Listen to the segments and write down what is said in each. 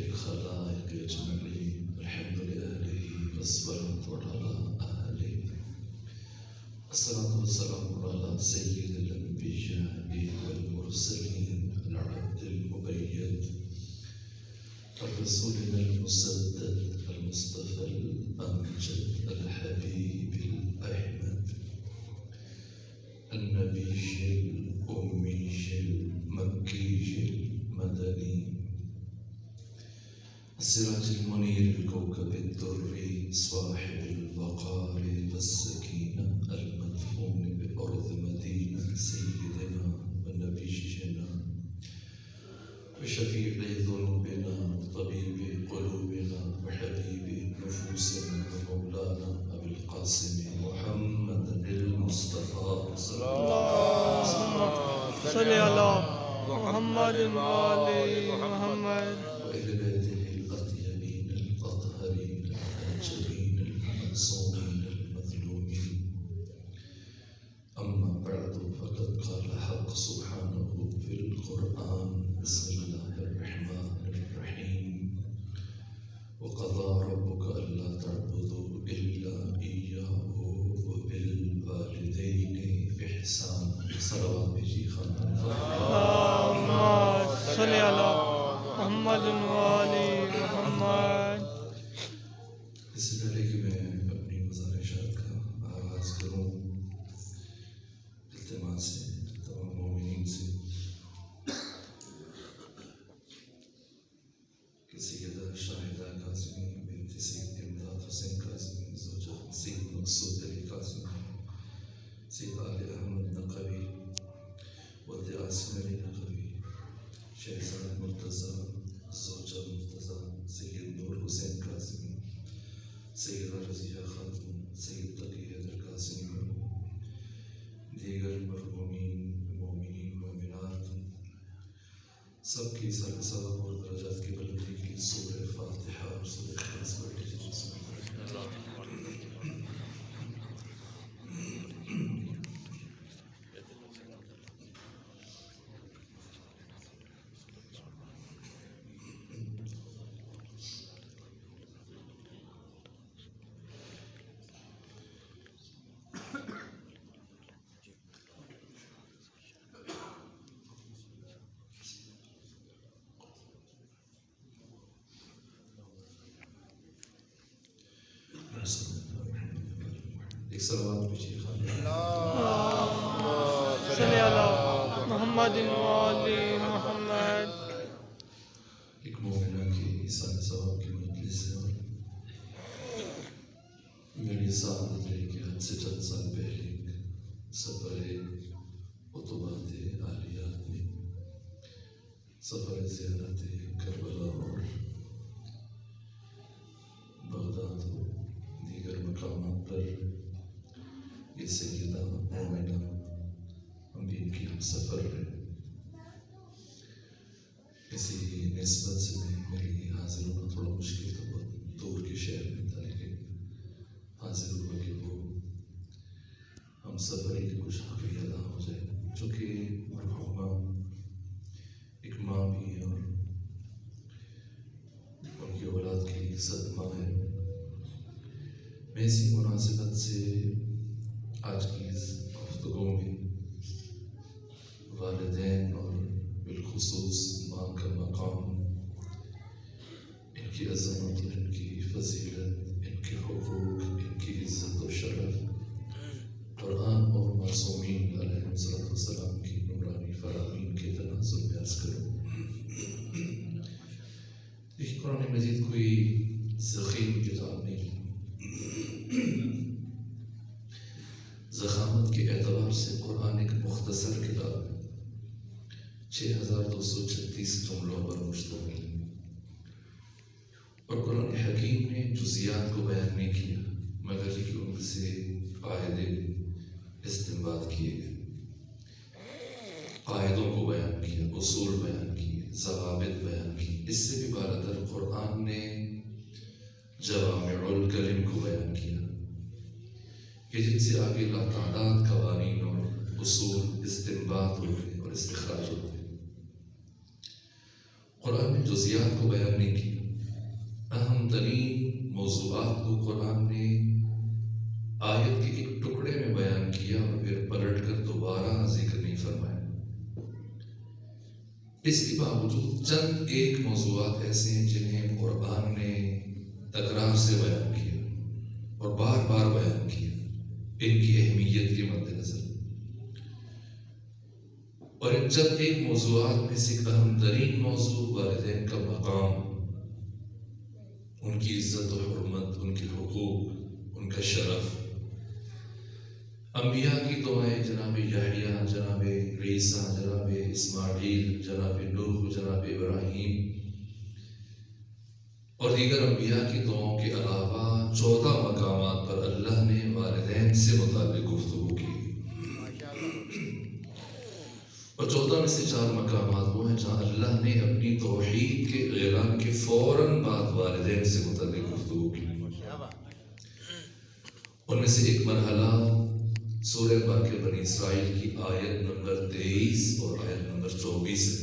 الخلائق أجمعين الحمد لأهله والصلاة على أهله الصلاة والسلام على سيد الأنبياء والمرسلين العبد المبيد الرسول المسدد المصطفى الأمجد الحبيب الأحمد النبي الأمي المكي المدني السراج المنير الكوكب الدري صاحب الوقار والسكينة المدفون بأرض مدينة سيدنا ونبينا وشفيع ذنوبنا وطبيب قلوبنا وحبيب نفوسنا ومولانا أبي القاسم محمد المصطفى صلى الله صل على محمد وآل محمد وإلى بيته الأطيبين الأطهرين الأجلين المعصومين المظلومين أما بعد فقد قال حق سبحانه في القرآن بسم الله الرحمن الرحيم وقضى ربك ألا تعبدوا إلا إياه وبالوالدين إحسانا صلوات بجي خان اللهم صل على محمد وآل محمد. اس سے پہلے کہ میں اپنی گزارشات کا آغاز کروں التماس سے تمام مومنین سے کہ سیدہ شاہدہ کاظمی بنت سید امداد حسین کاظمی زوجہ سید مقصود علی کاظمی سید آل احمد نقوی ولد عاصم علی نقوی شہزاد مرتضی زوجہ مرتضی سید نور حسین کاظمی سیدہ رضیہ خاتون سید تقی حیدر کاظمی دیگر مرحومین مومنین مومنات سب کی سال ثواب اور درجات کی بلندی کے لیے سورہ فاتحہ اور سورہ اخلاص پڑھ لیجیے. ایک صلوات بجی خان صل على محمد وآل محمد. ایک مومنہ کی ایسان ثواب کی مجلس ہے اور میری سعادت ہے کہ حد سے چند سال پہلے سفر عطبات عالیات میں سفر زیارت کربلا اور بغداد و دیگر مقامات پر یہ سیدہ مومنہ ہم بھی ان کی ہم سفر ہے. اسی نسبت سے میری حاضر ہونا تھوڑا مشکل تھا، بہت دور کے شہر میں تھا، لیکن حاضر ہوا کہ وہ ہم سفر کی کچھ حقی ادا ہو جائے. چونکہ مرحومہ ایک ماں بھی ہے اور ان کی اولاد کے لیے صدمہ ہے. میں اسی مناسبت سے آج کی اس گفتگو میں والدین اور بالخصوص ماں کا مقام، ان کی عظمت اور ان کی فضیلت، ان کے حقوق، ان کی عزت و شرف، قرآن اور معصومین علیہ السلام کی نورانی فرامین کے تناظر میں عرض کروں. دیکھیں، قرآن مجید کوئی ضخیم کتاب نہیں، ضخامت کے اعتبار سے قرآن ایک مختصر کتاب ہے، 6236 جملوں پر مشتمل ہے. اور قرآن حکیم نے جزیات کو بیان نہیں کیا مگر کہ ان سے قاعدے استنباط کیے گئے، قاعدوں کو بیان کیا، اصول بیان کیے، ضوابط بیان کیے. اس سے بھی بالاتر قرآن نے جوامع الکلم کو بیان کیا کہ جن سے آگے لاتعداد قوانین اور اصول استنباط ہوتے اور استخراج ہوتے. قرآن میں جزیات کو بیان نہیں کیا، اہم ترین موضوعات کو قرآن نے آیت کے ایک ٹکڑے میں بیان کیا اور پھر پلٹ کر دوبارہ ذکر نہیں فرمایا۔ اس کے باوجود چند ایک موضوعات ایسے ہیں جنہیں قرآن نے تکرار سے بیان کیا اور بار بار بیان کیا ان کی اہمیت کے مد نظر، اور ان چند ایک موضوعات میں سے اہم ترین موضوع والدین کا مقام، ان کی عزت و حرمت، ان کے حقوق، ان کا شرف۔ انبیاء کی دعائیں، جناب یحییٰ، جناب عیسیٰ، جناب اسماعیل، جناب نوح، جناب ابراہیم اور دیگر انبیاء کی دعاؤں کے علاوہ 14 مقامات پر اللہ نے والدین سے متعلق گفتگو کی، اور 14 میں سے 4 مقامات وہ ہیں جہاں اللہ نے اپنی توحید کے اعلان کے فوراً بعد والدین سے متعلق گفتگو کی۔ ان میں سے ایک مرحلہ سورہ واقعہ بنی اسرائیل کی آیت نمبر 23 اور آیت نمبر 24 ہے۔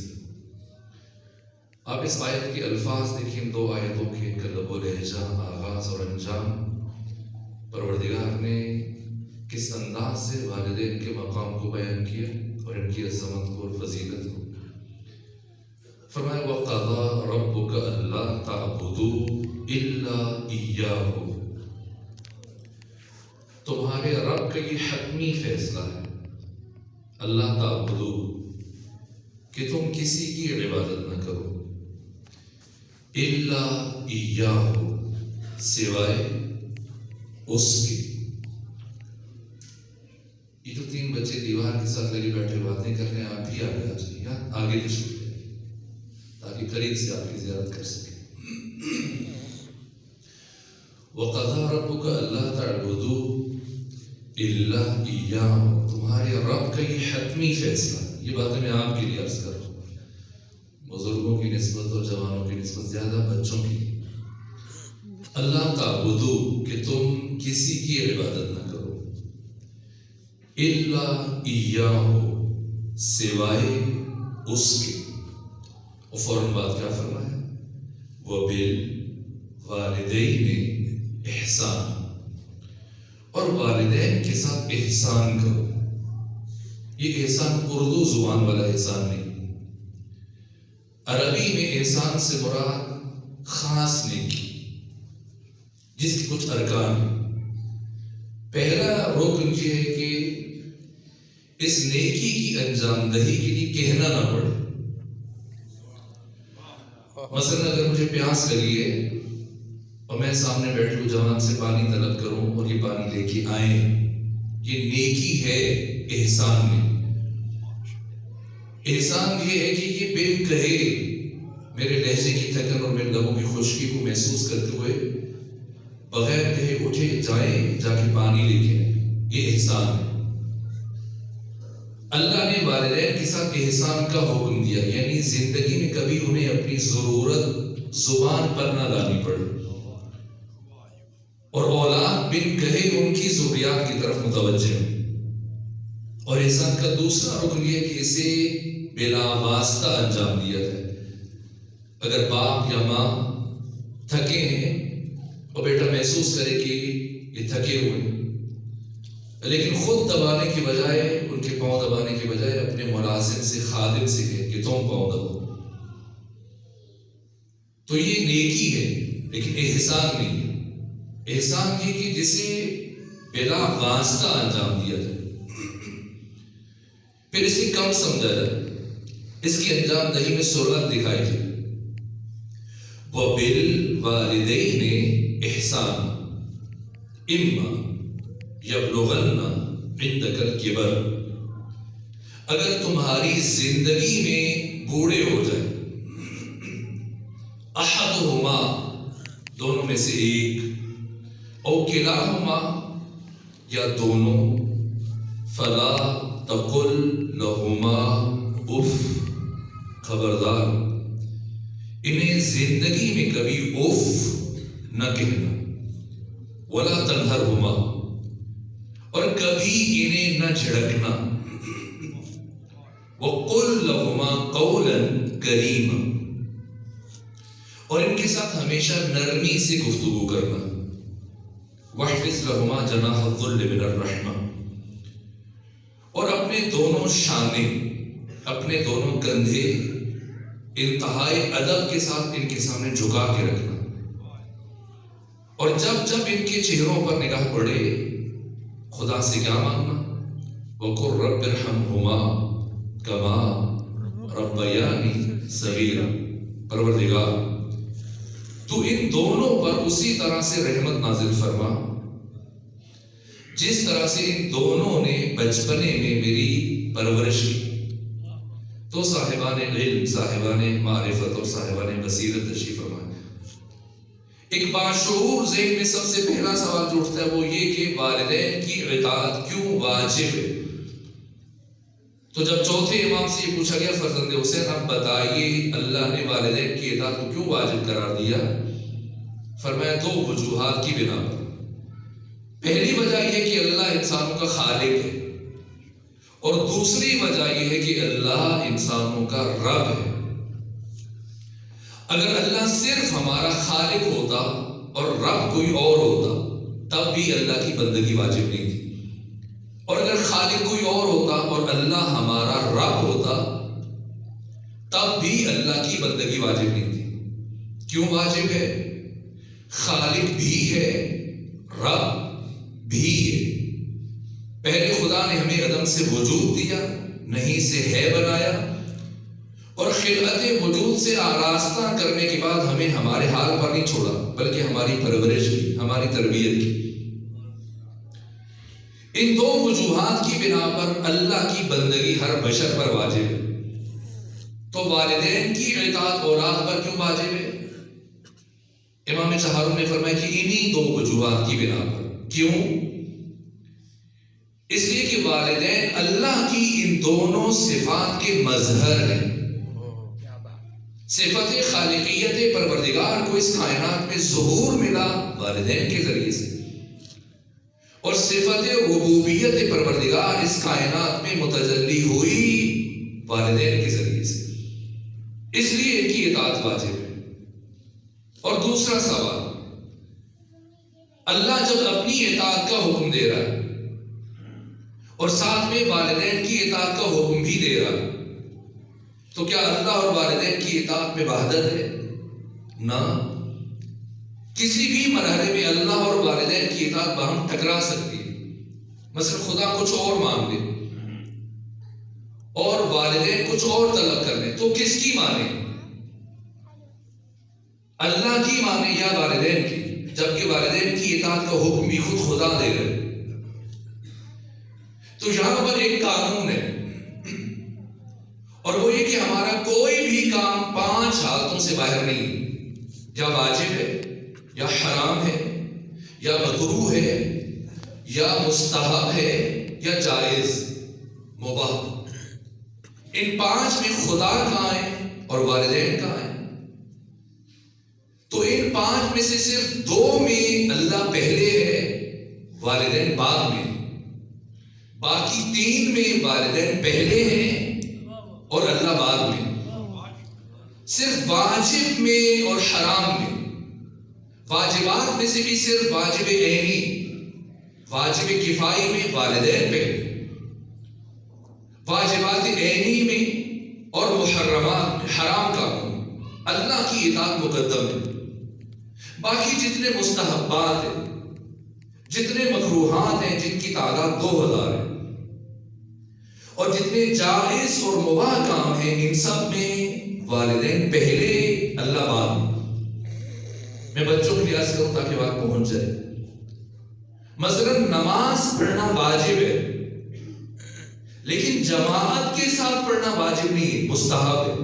آپ اس آیت کے الفاظ دیکھیں، 2 آیتوں کے ان کا لب و لہجہ، آغاز اور انجام، پروردگار نے کس انداز سے والدین کے مقام کو بیان کیا اور ان کی عظمت کو اور فضیلت کو۔ فرمایا وَقَضَىٰ رَبُّكَ أَلَّا تَعْبُدُوا إِلَّا إِيَّاهُ، تمہارے رب کا یہ حتمی فیصلہ ہے، اللہ تعبدو، کہ تم کسی کی عبادت نہ کرو، الا ایاہ، سوائے اس کے۔ یہ جو 3 بچے دیوار کے ساتھ لگے بیٹھے باتیں کر رہے ہیں، آپ بھی آگے آ جائیے، آگے تشریف لائیے تاکہ قریب سے آپ کی زیارت کر سکیں۔ وَقَضَىٰ رَبُّكَ أَلَّا تَعْبُدُوا إِلَّا إِيَّاهُ، تمہارے رب کا یہ حتمی فیصلہ۔ یہ باتیں میں آپ کے لیے عرض کر رہا ہوں، بزرگوں کی نسبت اور جوانوں کی نسبت زیادہ بچوں کی۔ اللہ تعبدو، کہ تم کسی کی عبادت نہ کرو، إِلَّا إِيَّاهُ، سوائے اس کے۔ اور فوراً بعد کیا فرمایا؟ وَبِالْوَالِدَيْنِ احسان، اور والدین کے ساتھ احسان کرو۔ یہ احسان اردو زبان والا احسان نہیں، عربی میں احسان سے مراد خاص نیکی، جس کے کچھ ارکان ہیں۔ پہلا رکن یہ ہے کہ اس نیکی کی انجام دہی کے لیے کہنا نہ پڑے۔ مثلا اگر مجھے پیاس لگی ہے اور میں سامنے بیٹھ کے جوان سے پانی طلب کروں اور یہ پانی لے کے آئیں، یہ نیکی ہے احسان میں۔ احسان یہ ہے کہ یہ بن کہے میرے لہجے کی تھکن اور میرے لبوں کی خشکی کو محسوس کرتے ہوئے بغیر کہے اٹھے جائیں، جا کے پانی لے کے آئیں، یہ احسان ہے۔ اللہ نے والدین کے ساتھ احسان کا حکم دیا، یعنی زندگی میں کبھی انہیں اپنی ضرورت زبان پر نہ لانی پڑے، اور اولاد بن کہے ان کی ضروریات کی طرف متوجہ ہو۔ اور احسان کا دوسرا رکن یہ کہ اسے بلا واسطہ انجام دیا جائے۔ اگر باپ یا ماں تھکے ہیں اور بیٹا محسوس کرے کہ یہ تھکے ہوئے ہیں، لیکن خود دبانے کے بجائے، ان کے پاؤں دبانے کے بجائے اپنے ملازم سے، خادم سے کہے کہ تم پاؤں دباؤ، تو یہ نیکی ہے، لیکن احسان نہیں ہے۔ احسان یہ کہ جسے بلا واسطہ انجام دیا جائے، پھر اسے کم سمجھا جائے، اس کی انجام دہی میں سرعت دکھائی جائے۔ وَبِالْوَالِدَيْنِ احسان اِمَّا يَبْلُغَنَّ عِنْدَكَ الْكِبَرَ، اگر تمہاری زندگی میں بوڑھے ہو جائیں، احدہما، دونوں میں سے ایک، او کلاہما، یا دونوں، فلا تقل لہما اف، خبردار انہیں زندگی میں کبھی اف نہ کہنا، ولا تنہرہما، اور کبھی انہیں نہ جھڑکنا، وقل لہما قولا کریما، کے ساتھ ہمیشہ نرمی سے گفتگو کرنا. وَاحْفِظْ لَهُمَا جَنَاحَ الذُّلِّ مِنَ الرَّحْمَةِ، اور اپنے دونوں شانے، اپنے دونوں کندھے انتہائی ادب کے ساتھ ان کے سامنے جھکا کے رکھنا. اور جب جب ان کے چہروں پر نگاہ پڑے خدا سے کیا مانگنا؟ وَقُلْ رَبِّ ارْحَمْهُمَا كَمَا رَبَّيَانِي صَغِيرًا، پروردگار تو ان دونوں پر اسی طرح سے رحمت نازل فرما جس طرح سے ان دونوں نے بچپنے میں میری پرورش کی. تو صاحبان علم، صاحبان معرفت اور صاحبان بصیرت تشریف فرمائے. ایک باشعور ذہن میں سب سے پہلا سوال جو اٹھتا ہے وہ یہ کہ والدین کی اطاعت کیوں واجب ہے؟ تو جب چوتھے امام سے یہ پوچھا گیا فرزند حسین اب بتائیے اللہ نے والدین کی اطاعت کو کیوں واجب قرار دیا؟ فرمایا دو وجوہات کی بنا پر. پہلی وجہ یہ کہ اللہ انسانوں کا خالق ہے، اور دوسری وجہ یہ ہے کہ اللہ انسانوں کا رب ہے. اگر اللہ صرف ہمارا خالق ہوتا اور رب کوئی اور ہوتا تب بھی اللہ کی بندگی واجب نہیں تھی، اور اگر خالق کوئی اور ہوتا اور اللہ ہمارا رب ہوتا تب بھی اللہ کی بندگی واجب نہیں تھی. کیوں واجب ہے؟ خالق بھی ہے، رب بھی ہے. پہلے خدا نے ہمیں عدم سے وجود دیا، نہیں سے ہے بنایا، اور خلقت وجود سے آراستہ کرنے کے بعد ہمیں ہمارے حال پر نہیں چھوڑا بلکہ ہماری پرورش کی، ہماری تربیت کی. ان دو وجوہات کی بنا پر اللہ کی بندگی ہر بشر پر واجب ہے. تو والدین کی اطاعت اولاد پر کیوں واجب ہے؟ امام چہارم نے فرمایا کہ انہی دو وجوہات کی بنا پر. کیوں؟ اس لیے کہ والدین اللہ کی ان دونوں صفات کے مظہر ہیں. صفت خالقیت پروردگار کو اس کائنات میں ظہور ملا والدین کے ذریعے سے، اور صفت ربوبیت پروردگار اس کائنات میں متجلی ہوئی والدین کے ذریعے سے. اس لیے ان کی اطاعت واجب ہے. اور دوسرا سوال، اللہ جب اپنی اطاعت کا حکم دے رہا ہے اور ساتھ میں والدین کی اطاعت کا حکم بھی دے رہا ہے، تو کیا اللہ اور والدین کی اطاعت میں وحدت ہے؟ نہ. کسی بھی مرحلے میں اللہ اور والدین کی اطاعت باہم ٹکرا سکتی ہے. مثلا خدا کچھ اور مانگ لے اور والدین کچھ اور طلب کر لیں تو کس کی مانے؟ اللہ کی مانے یا والدین کی؟ جبکہ والدین کی اطاعت کا حکم بھی خود خدا دے رہے. تو یہاں پر ایک قانون ہے، اور وہ یہ کہ ہمارا کوئی بھی کام 5 حالتوں سے باہر نہیں ہے. یا واجب ہے، یا حرام ہے، یا مکروہ ہے، یا مستحب ہے، یا جائز مباح. ان 5 میں خدا کہاں ہے اور والدین کہاں ہے؟ تو ان 5 میں سے صرف 2 میں اللہ پہلے ہے، والدین بعد میں. باقی 3 میں والدین پہلے ہیں اور اللہ بعد میں. صرف واجب میں اور حرام میں، واجبات میں سے بھی صرف واجب عینی، واجب کفائی میں والدین پہلے، واجبات عینی میں اور محرمات میں، حرام کاموں میں اللہ کی اطاعت مقدم ہے. باقی جتنے مستحبات ہیں، جتنے مکروہات ہیں جن کی تعداد 2000 ہے، اور جتنے جائز اور مباح کام ہیں ان سب میں والدین پہلے، اللہ بعد میں. میں بچوں کے لیے کروں تاکہ بات پہنچ جائے. مثلا نماز پڑھنا واجب ہے لیکن جماعت کے ساتھ پڑھنا واجب نہیں ہے، مستحب ہے.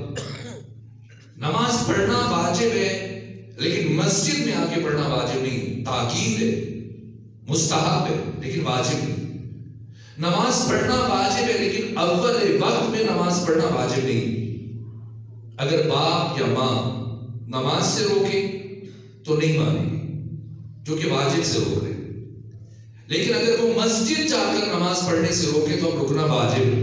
نماز پڑھنا واجب ہے لیکن مسجد میں آ کے پڑھنا واجب نہیں، تاکید ہے، مستحب ہے لیکن واجب نہیں. نماز پڑھنا واجب ہے لیکن اول وقت میں نماز پڑھنا واجب نہیں. اگر باپ یا ماں نماز سے روکے تو نہیں مانیں گے جو کہ واجب سے روک رہے. لیکن اگر وہ مسجد جا کر نماز پڑھنے سے روکے تو اب رکنا واجب ہے.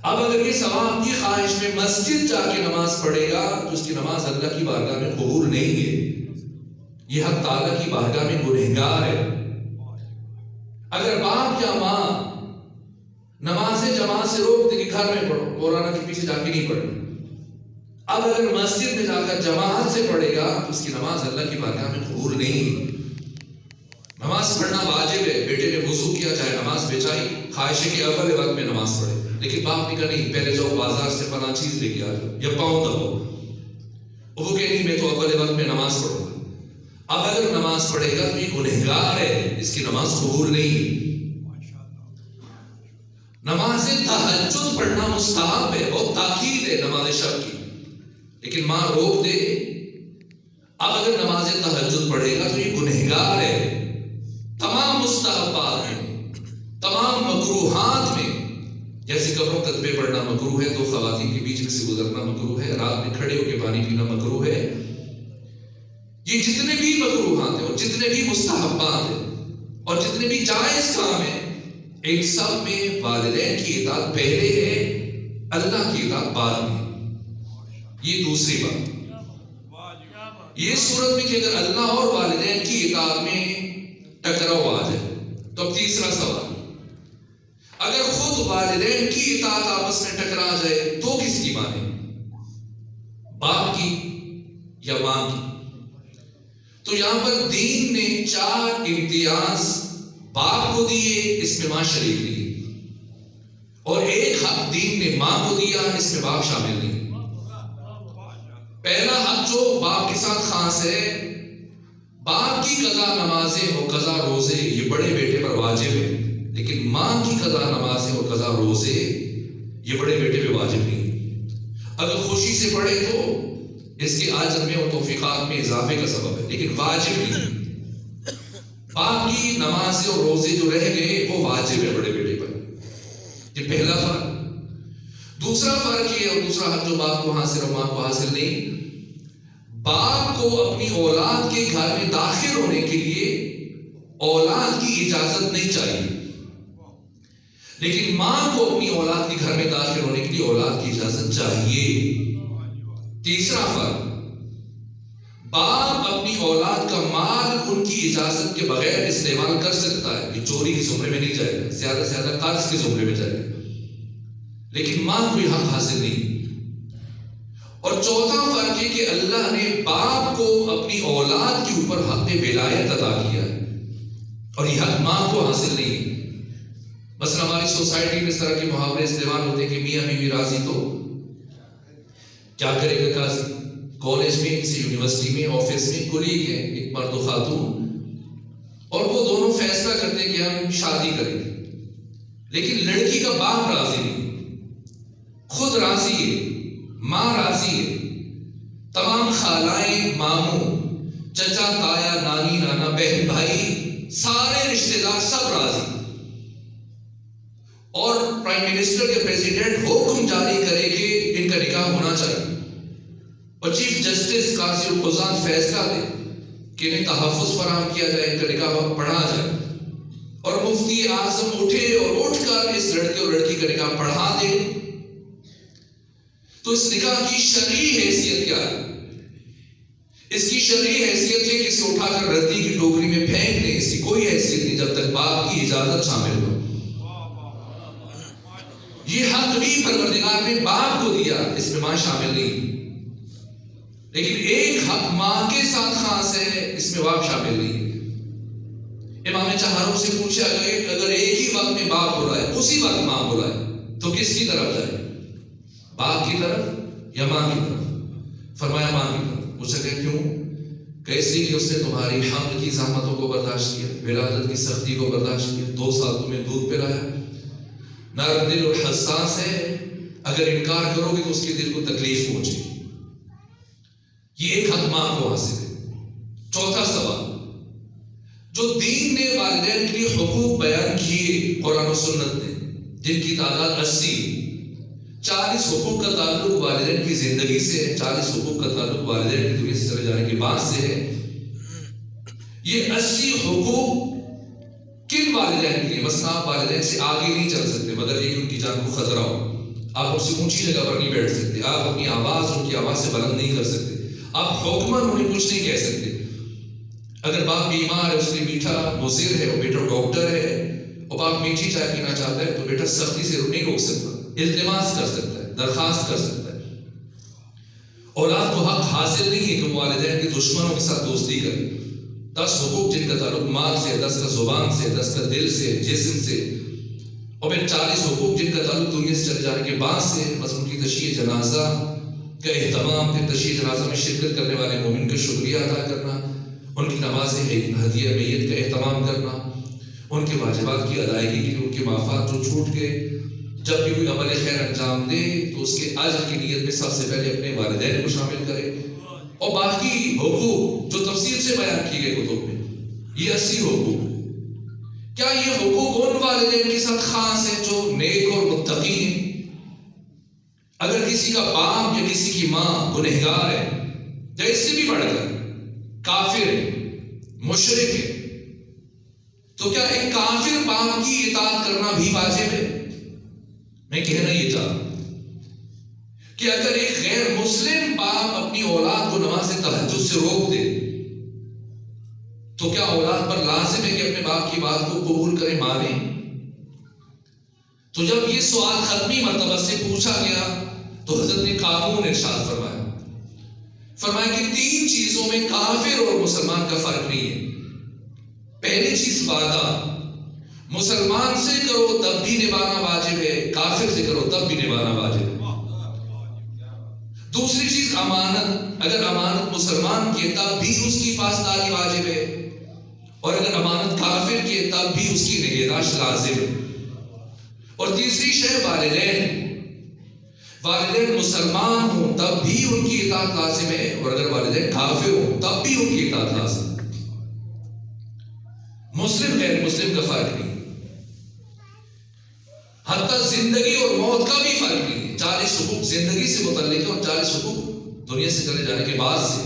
اب اگر یہ ثواب کی خواہش میں مسجد جا کے نماز پڑھے گا تو اس کی نماز اللہ کی بارگاہ میں قبول نہیں ہے، یہ حق تعالیٰ کی بارگاہ میں گنہگار ہے۔ اگر باپ یا ماں نماز جماعت سے روک دے کہ گھر میں پڑھو، مولانا کے پیچھے جا کے نہیں پڑھنا، اب اگر مسجد میں جا کر جماعت سے پڑھے گا تو اس کی نماز اللہ کی بارگاہ میں قبول نہیں ہے۔ نماز پڑھنا واجب ہے، بیٹے نے وضو کیا چاہے نماز بچائی، خواہش ہے کہ اول وقت میں نماز پڑھے، لیکن باپ نے کہا نہیں پہلے جاؤ بازار سے فلاں چیز لے کے آ جاؤ یا پاؤں دباؤ، وہ کہ نہیں میں تو اول وقت میں نماز پڑھوں گا۔ اب اگر نماز پڑھے گا تو یہ گنہگار ہے، اس کی نماز قبول نہیں ہے۔ نماز تہجد پڑھنا مستحب ہے، بہت تاکید ہے نماز شب کی، لیکن ماں روک دے، اب اگر نماز تہجد پڑھے گا تو یہ گنہگار ہے۔ تمام مستحبات میں، تمام مکروہات میں، جیسے قبروں خطبے پڑھنا مکروہ ہے، دو خواتین کے بیچ میں سے گزرنا مکروہ ہے، رات میں کھڑے ہو کے پانی پینا مکروہ ہے، یہ جتنے بھی مکروہات ہیں اور جتنے بھی مستحبات ہیں اور جتنے بھی جائز کام ہیں، ان سب میں والدین کی اطاعت پہلے ہے، اللہ کی اطاعت بعد میں۔ یہ دوسری بات، یہ صورت میں کہ اگر اللہ اور والدین کی اطاعت میں ٹکراؤ آ جائے تو اب تیسرا سوال، اگر خود والدین کی اطاعت آپس میں ٹکرا جائے تو کس کی مانے، باپ کی یا ماں کی؟ تو یہاں پر دین نے 4 امتیاز باپ کو دیے، اس میں ماں شریک نہیں، اور ایک حق دین نے ماں کو دیا، اس میں باپ شامل نہیں۔ پہلا حق جو باپ کے ساتھ خاص ہے، باپ کی قضا نمازیں اور قضا روزے یہ بڑے بیٹے پر واجب ہے، لیکن ماں کی قضا نمازیں اور قضا روزے یہ بڑے بیٹے پہ واجب نہیں۔ اگر خوشی سے پڑھے تو اس کے اجر میں اور توفیقات میں اضافے کا سبب ہے، لیکن واجب نہیں۔ باپ کی نمازیں اور روزے جو رہ گئے وہ واجب ہے بڑے بیٹے پر، یہ پہلا فرق۔ دوسرا فرق یہ اور دوسرا حق جو باپ کو حاصل اور ماں کو حاصل نہیں، باپ کو اپنی اولاد کے گھر میں داخل ہونے کے لیے اولاد کی اجازت نہیں چاہیے، لیکن ماں کو اپنی اولاد کے گھر میں داخل ہونے کے لیے اولاد کی اجازت چاہیے۔ تیسرا فرق، باپ اپنی اولاد کا مال ان کی اجازت کے بغیر استعمال کر سکتا ہے، یہ چوری کے زمرے میں نہیں جائے گا، زیادہ سے زیادہ قرض کے زمرے میں جائے گا، لیکن ماں کو یہ حق حاصل نہیں۔ اور چوتھا فرق ہے کہ اللہ نے باپ کو اپنی اولاد کے اوپر حق ولایت عطا کیا ہے، اور یہ حق ماں کو حاصل نہیں۔ مثلا ہماری سوسائٹی میں اس طرح کے محاورے استعمال ہوتے ہیں کہ میاں بیوی راضی تو کیا کرے گا قاضی، کالج میں، کسی یونیورسٹی میں، آفس میں کولیگ ہیں ایک مرد و خاتون، اور وہ دونوں فیصلہ کرتے ہیں کہ ہم شادی کریں گے، لیکن لڑکی کا باپ راضی نہیں، خود راضی ہے، ماں راضی ہے، تمام خالائیں، ماموں، چچا، تایا، نانی، نانا، بہن، بھائی، سارے رشتہ دار سب راضی، اور پرائم منسٹر کے پریزیڈنٹ حکم جاری کرے کہ ان کا نکاح ہونا چاہیے، اور چیف جسٹس قاضی القضات فیصلہ دے کہ انہیں تحفظ فراہم کیا جائے، ان کا نکاح پڑھا جائے، اور مفتی اعظم اٹھے اور اٹھ کر اس لڑکے اور لڑکی کا نکاح پڑھا دے، تو اس نکاح کی شرعی حیثیت کیا ہے؟ اس کی شرعی حیثیت ہے کہ اسے اٹھا کر ردی کی ٹوکری میں پھینک دیں، اس کی کوئی حیثیت نہیں جب تک باپ کی اجازت شامل ہو۔ یہ حق بھی پروردگار نے باپ کو دیا، اس میں ماں شامل نہیں، لیکن ایک حق ماں کے ساتھ خاص ہے، اس میں باپ شامل نہیں۔ امام چہاروں سے پوچھا گیا کہ اگر ایک ہی وقت میں باپ بلائے، اسی وقت ماں بلائے، تو کس کی طرف جائے، باپ کی طرف یا ماں کی طرف؟ فرمایا ماں کی طرف۔ پوچھا گیا کیوں؟ کہ اس لیے کہ اس نے تمہاری حمل کی زحمتوں کو برداشت کیا، ولادت کی سختی کو برداشت کیا، 2 سال تمہیں دودھ پلایا، نرم دل اور حساس ہے، اگر انکار کرو گے تو اس کے دل کو تکلیف پہنچے گی۔ یہ ایک حق ماں کو حاصل ہے۔ چوتھا سوال، جو دین نے والدین کے لیے حقوق بیان کیے قرآن و سنت نے، جن کی تعداد 80، 40 حقوق کا تعلق والدین کی زندگی سے ہے، 40 حقوق کا تعلق والدین کی دنیا سے چلے جانے کے بعد سے ہے۔ یہ 80 حقوق کن والدین کے لیے؟ مثلا آپ والدین سے آگے نہیں چل سکتے مگر یہ کہ ان کی جان کو خطرہ ہو، آپ ان سے اونچی جگہ پر نہیں بیٹھ سکتے، آپ اپنی آواز ان کی آواز سے بلند نہیں کر سکتے، آپ حکمن انہیں کچھ نہیں کہہ سکتے۔ اگر باپ بیمار ہے، اس لیے میٹھا مضر ہے، وہ بیٹا ڈاکٹر ہے، اور باپ میٹھی چائے پینا چاہتا ہے تو بیٹا سختی سے نہیں روک سکتا، التماس کر سکتا ہے، درخواست کر سکتا ہے۔ اولاد کو حق حاصل نہیں ہے کہ وہ والدین کے دشمنوں کے ساتھ دوستی کرے۔ 10 حقوق جن کا تعلق مال سے، 10 کا زبان سے، 10 کا دل سے، جسم سے، اور پھر 40 حقوق جن کا تعلق دنیا سے چلے جانے کے بعد سے، بس ان کی تشییع جنازہ کا اہتمام، پھر تشییع جنازہ میں شرکت کرنے والے مومن کا شکریہ ادا کرنا، ان کی نماز ہدیہ میت کا اہتمام کرنا، ان کے واجبات کی ادائیگی کے لیے ان کے معافات جو چھوٹ گئے، جب بھی کوئی عمل خیر انجام دے تو اس کے اجر کی نیت میں سب سے پہلے اپنے والدین کو شامل کرے، اور باقی حقوق جو تفصیل سے بیان کیے گئے کتب میں، یہ 80 حقوق، کیا یہ حقوق ان والدین کے ساتھ خاص ہے جو نیک اور متقی ہیں؟ اگر کسی کا باپ یا کسی کی ماں گنہگار ہے یا اس سے بھی بڑھ کر کافر ہے، مشرک ہے، تو کیا ایک کافر باپ کی اطاعت کرنا بھی واجب ہے؟ میں کہنا یہ چاہتا ہوں کہ اگر ایک غیر مسلم باپ اپنی اولاد کو نماز تہجد سے روک دے تو کیا اولاد پر لازم ہے کہ اپنے باپ کی بات کو قبول کرے، مانے؟ تو جب یہ سوال ختمی مرتبہ سے پوچھا گیا تو حضرت نے قانون ارشاد فرمایا کہ 3 چیزوں میں کافر اور مسلمان کا فرق نہیں ہے۔ پہلی چیز وعدہ، مسلمان سے کرو تب بھی نبھانا واجب ہے، کافر سے کرو تب بھی نبھانا واجب ہے۔ دوسری چیز امانت، اگر امانت مسلمان کی تب بھی اس کی پاسداری واجب ہے، اور اگر امانت کافر کی تب بھی اس کی نگہداشت لازم ہے۔ اور تیسری شے والدین مسلمان ہوں تب بھی ان کی اطاعت لازم ہے، اور اگر والدین کافر ہوں تب بھی ان کی اطاعت لازم ہے۔ مسلم غیر مسلم کا فرق نہیں، حتیٰ زندگی اور موت کا بھی فرق نہیں ہے۔ 40 حقوق زندگی سے متعلق ہے اور 40 حقوق دنیا سے چلے جانے کے بعد سے۔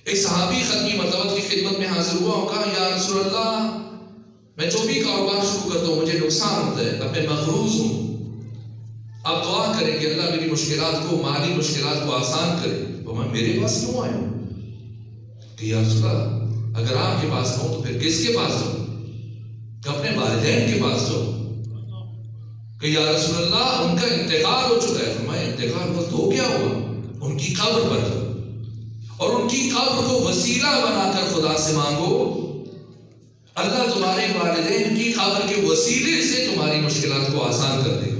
ایک صحابی ختمی مرتبہ کی خدمت میں حاضر ہوا اور کہا یا رسول اللہ، میں جو بھی کاروبار شروع کرتا ہوں مجھے نقصان ہوتا ہے، اب میں مقروض ہوں، آپ دعا کریں کہ اللہ میری مشکلات کو، مالی مشکلات کو آسان کرے۔ تو میں میرے پاس کیوں آئے ہوں کہ یا رسول اللہ اگر آپ کے پاس ہوں تو پھر کس کے پاس جاؤں؟ کہ اپنے والدین کے پاس جاؤ۔ کہ یا رسول اللہ ان کا انتقال ہو چکا ہے۔ فرمایا انتقال ہوا تو کیا ہوا؟ ان کی قبر پر جاؤ اور ان کی قبر کو وسیلہ بنا کر خدا سے مانگو، اللہ تمہارے والدین کی قبر کے وسیلے سے تمہاری مشکلات کو آسان کر دے گا۔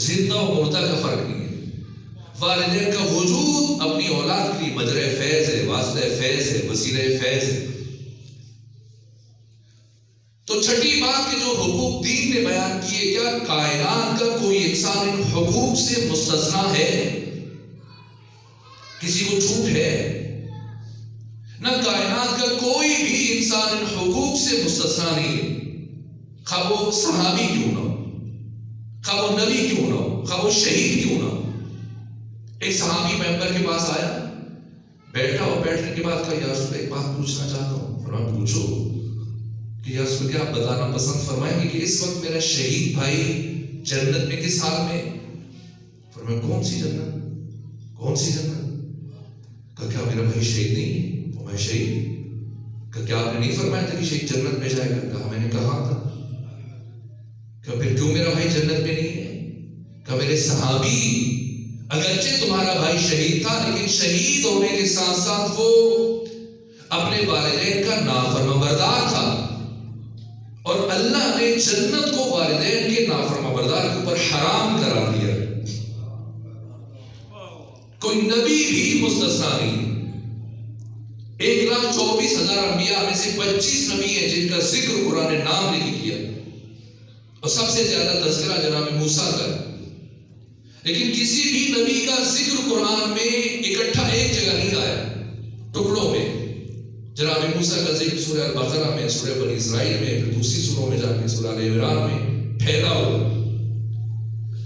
زندہ و مردہ کا فرق نہیں ہے، والدین کا وجود اپنی اولاد کے لیے مجرے فیض ہے، واسطہ فیض ہے، وسیلہ فیض ہے۔ تو چھٹی بات کے جو حقوق دین نے بیان کیے، کیا کائنات کا کوئی انسان ان حقوق سے مستثنا ہے؟ کسی کو چھوٹ ہے؟ نہ کائنات کا کوئی بھی انسان ان حقوق سے مستثنا نہیں ہے، خواہ وہ صحابی کیوں نہ ہو، خواہ وہ نبی کیوں نہ ہو، خواہ وہ شہید کیوں نہ ہو۔ ایک صحابی پیغمبر کے پاس آیا، بیٹھا اور بیٹھنے کے بعد کہا یا رسول ایک بات پوچھنا چاہتا ہوں۔ فرمایا پوچھو۔ کہ یا رسول کیا آپ بتانا پسند فرمائیں گے کہ اس وقت میرا شہید بھائی جنت میں کس حال میں؟ فرمایا کون سی جنت؟ کون سی جنت؟ کہا کیا میرا بھائی شہید نہیں ہے؟ وہ میں شہید۔ کہا کیا آپ نے نہیں فرمایا تھا کہ شہید جنت میں جائے گا؟ کہا میں نے کہا تھا۔ کہا پھر کیوں میرا بھائی جنت میں نہیں ہے؟ کہا میرے صحابی اگرچہ تمہارا بھائی شہید تھا لیکن شہید ہونے کے ساتھ ساتھ وہ اپنے والدین کا نافرمان بردار تھا، اور اللہ نے جنت کو والدین کے نافرمان بردار کے اوپر حرام قرار دیا۔ کوئی نبی بھی مستثنا نہیں۔ 1,24,000 انبیاء میں سے 25 نبی ہیں جن کا ذکر قرآن نے نام لے کے کیا، اور سب سے زیادہ تذکرہ جناب موسیٰ کا ہے، لیکن کسی بھی نبی کا ذکر قرآن میں اکٹھا ایک جگہ نہیں آیا، ٹکڑوں میں۔ جناب موسیٰ کا ذکر سورہ البقرہ میں، سورہ بنی اسرائیل میں، پھر دوسری سوروں میں جا کے سورہ آل عمران میں پھیلا ہوا۔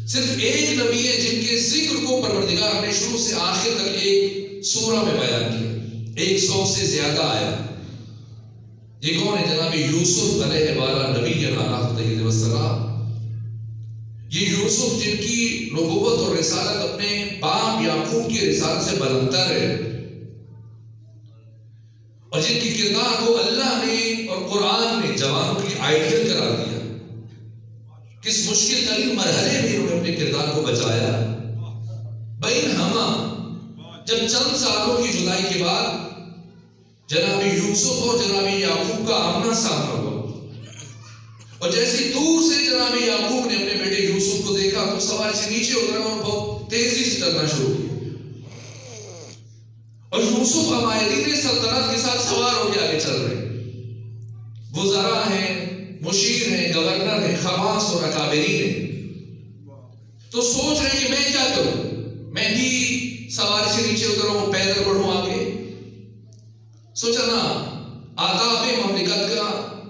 صرف ایک نبی ہے جن کے ذکر کو پروردگار نے شروع سے آخر تک ایک سورہ میں بیان کیا، 100 سے زیادہ آیا۔ یہ کون ہے؟ جناب یوسف علیہ والا نبی علیہ السلام۔ یہ یوسف جن کی نبوت اور رسالت اپنے باپ یعقوب کی رسالت سے بلندتر ہے، اور جن کی کردار کو اللہ نے اور قرآن نے جوانوں کے لیے آئیڈیل قرار دیا، کس مشکل ترین مرحلے میں انہوں نے اپنے کردار کو بچایا۔ بین ہما جب چند سالوں کی جدائی کے بعد جناب یوسف اور جناب یعقوب کا آمنا سامنا ہوا، اور جیسے دور سے جناب یعقوب نے اپنے بیٹے یوسف کو دیکھا تو سواری سے نیچے اترا اور بہت تیزی سے چلنا شروع کیا، اور یوسف عمائدین سلطنت کے ساتھ سوار ہو کے آگے چل رہے ہیں، وزراء ہیں، مشیر ہیں، گورنر ہیں، خواص اور اکابرین ہیں، تو سوچ رہے ہیں کہ میں کیا کروں، میں بھی سواری سے نیچے اتروں، پیدل بڑھوں آگے۔ سوچا نا آداب مملکت کا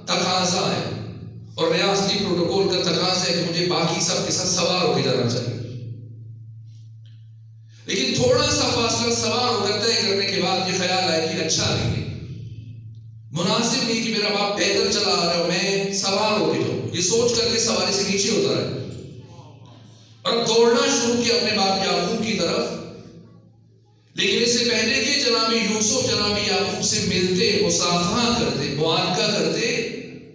تقاضا ہے اور ریاستی پروٹوکول کا تقاضا ہے کہ مجھے باقی سب کے ساتھ سوار ہو کے جانا چاہیے، لیکن تھوڑا سا فاصلہ سوار ہو کر طے کرنے کے بعد یہ خیال آیا کہ اچھا نہیں ہے، مناسب نہیں کہ میرا باپ پیدل چلا آ رہا ہے اور میں سوار ہو کے جاؤں۔ یہ سوچ کر کے سواری سے نیچے اترا ہے اور دوڑنا شروع کیا اپنے باپ یعقوب کی طرف، لیکن اس سے پہلے کہ جناب یوسف جناب یعقوب سے ملتے، مصافحہ کرتے، معانقہ کرتے،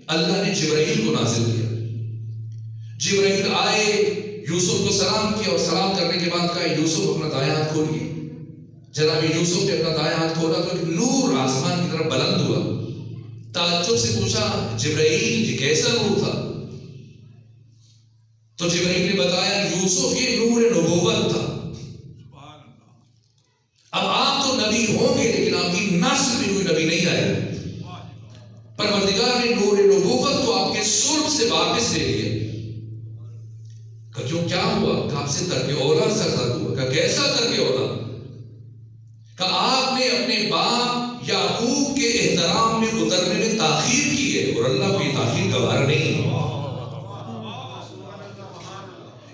اللہ نے جبرائیل کو نازل کیا۔ جبرائیل آئے، یوسف کو سلام کیا، اور سلام کرنے کے بعد کہا یوسف اپنا دائیں ہاتھ کھولیے۔ جناب یوسف نے اپنا دائیں ہاتھ کھولا تو ایک نور آسمان کی طرف بلند ہوا۔ تعجب سے پوچھا جبرائیل یہ کیسا نور تھا؟ تو جبرائیل نے بتایا یوسف یہ نور نبوت تھا۔ اب آپ تو نبی ہوں گے لیکن آپ کی نسل میں کوئی نبی نہیں آئے گا، پروردگار نے نور نبوت کو آپ کے سرخ سے واپس لے لیا۔ کہ کیوں کیا ہوا؟ کہ آپ سے ترک اولا سرزد ہوا۔ کہ کیسا ترک اولا؟ کہ آپ نے اپنے باپ یعقوب کے احترام میں اترنے میں تاخیر کی ہے، اور اللہ کو یہ تاخیر گوارا نہیں ہے۔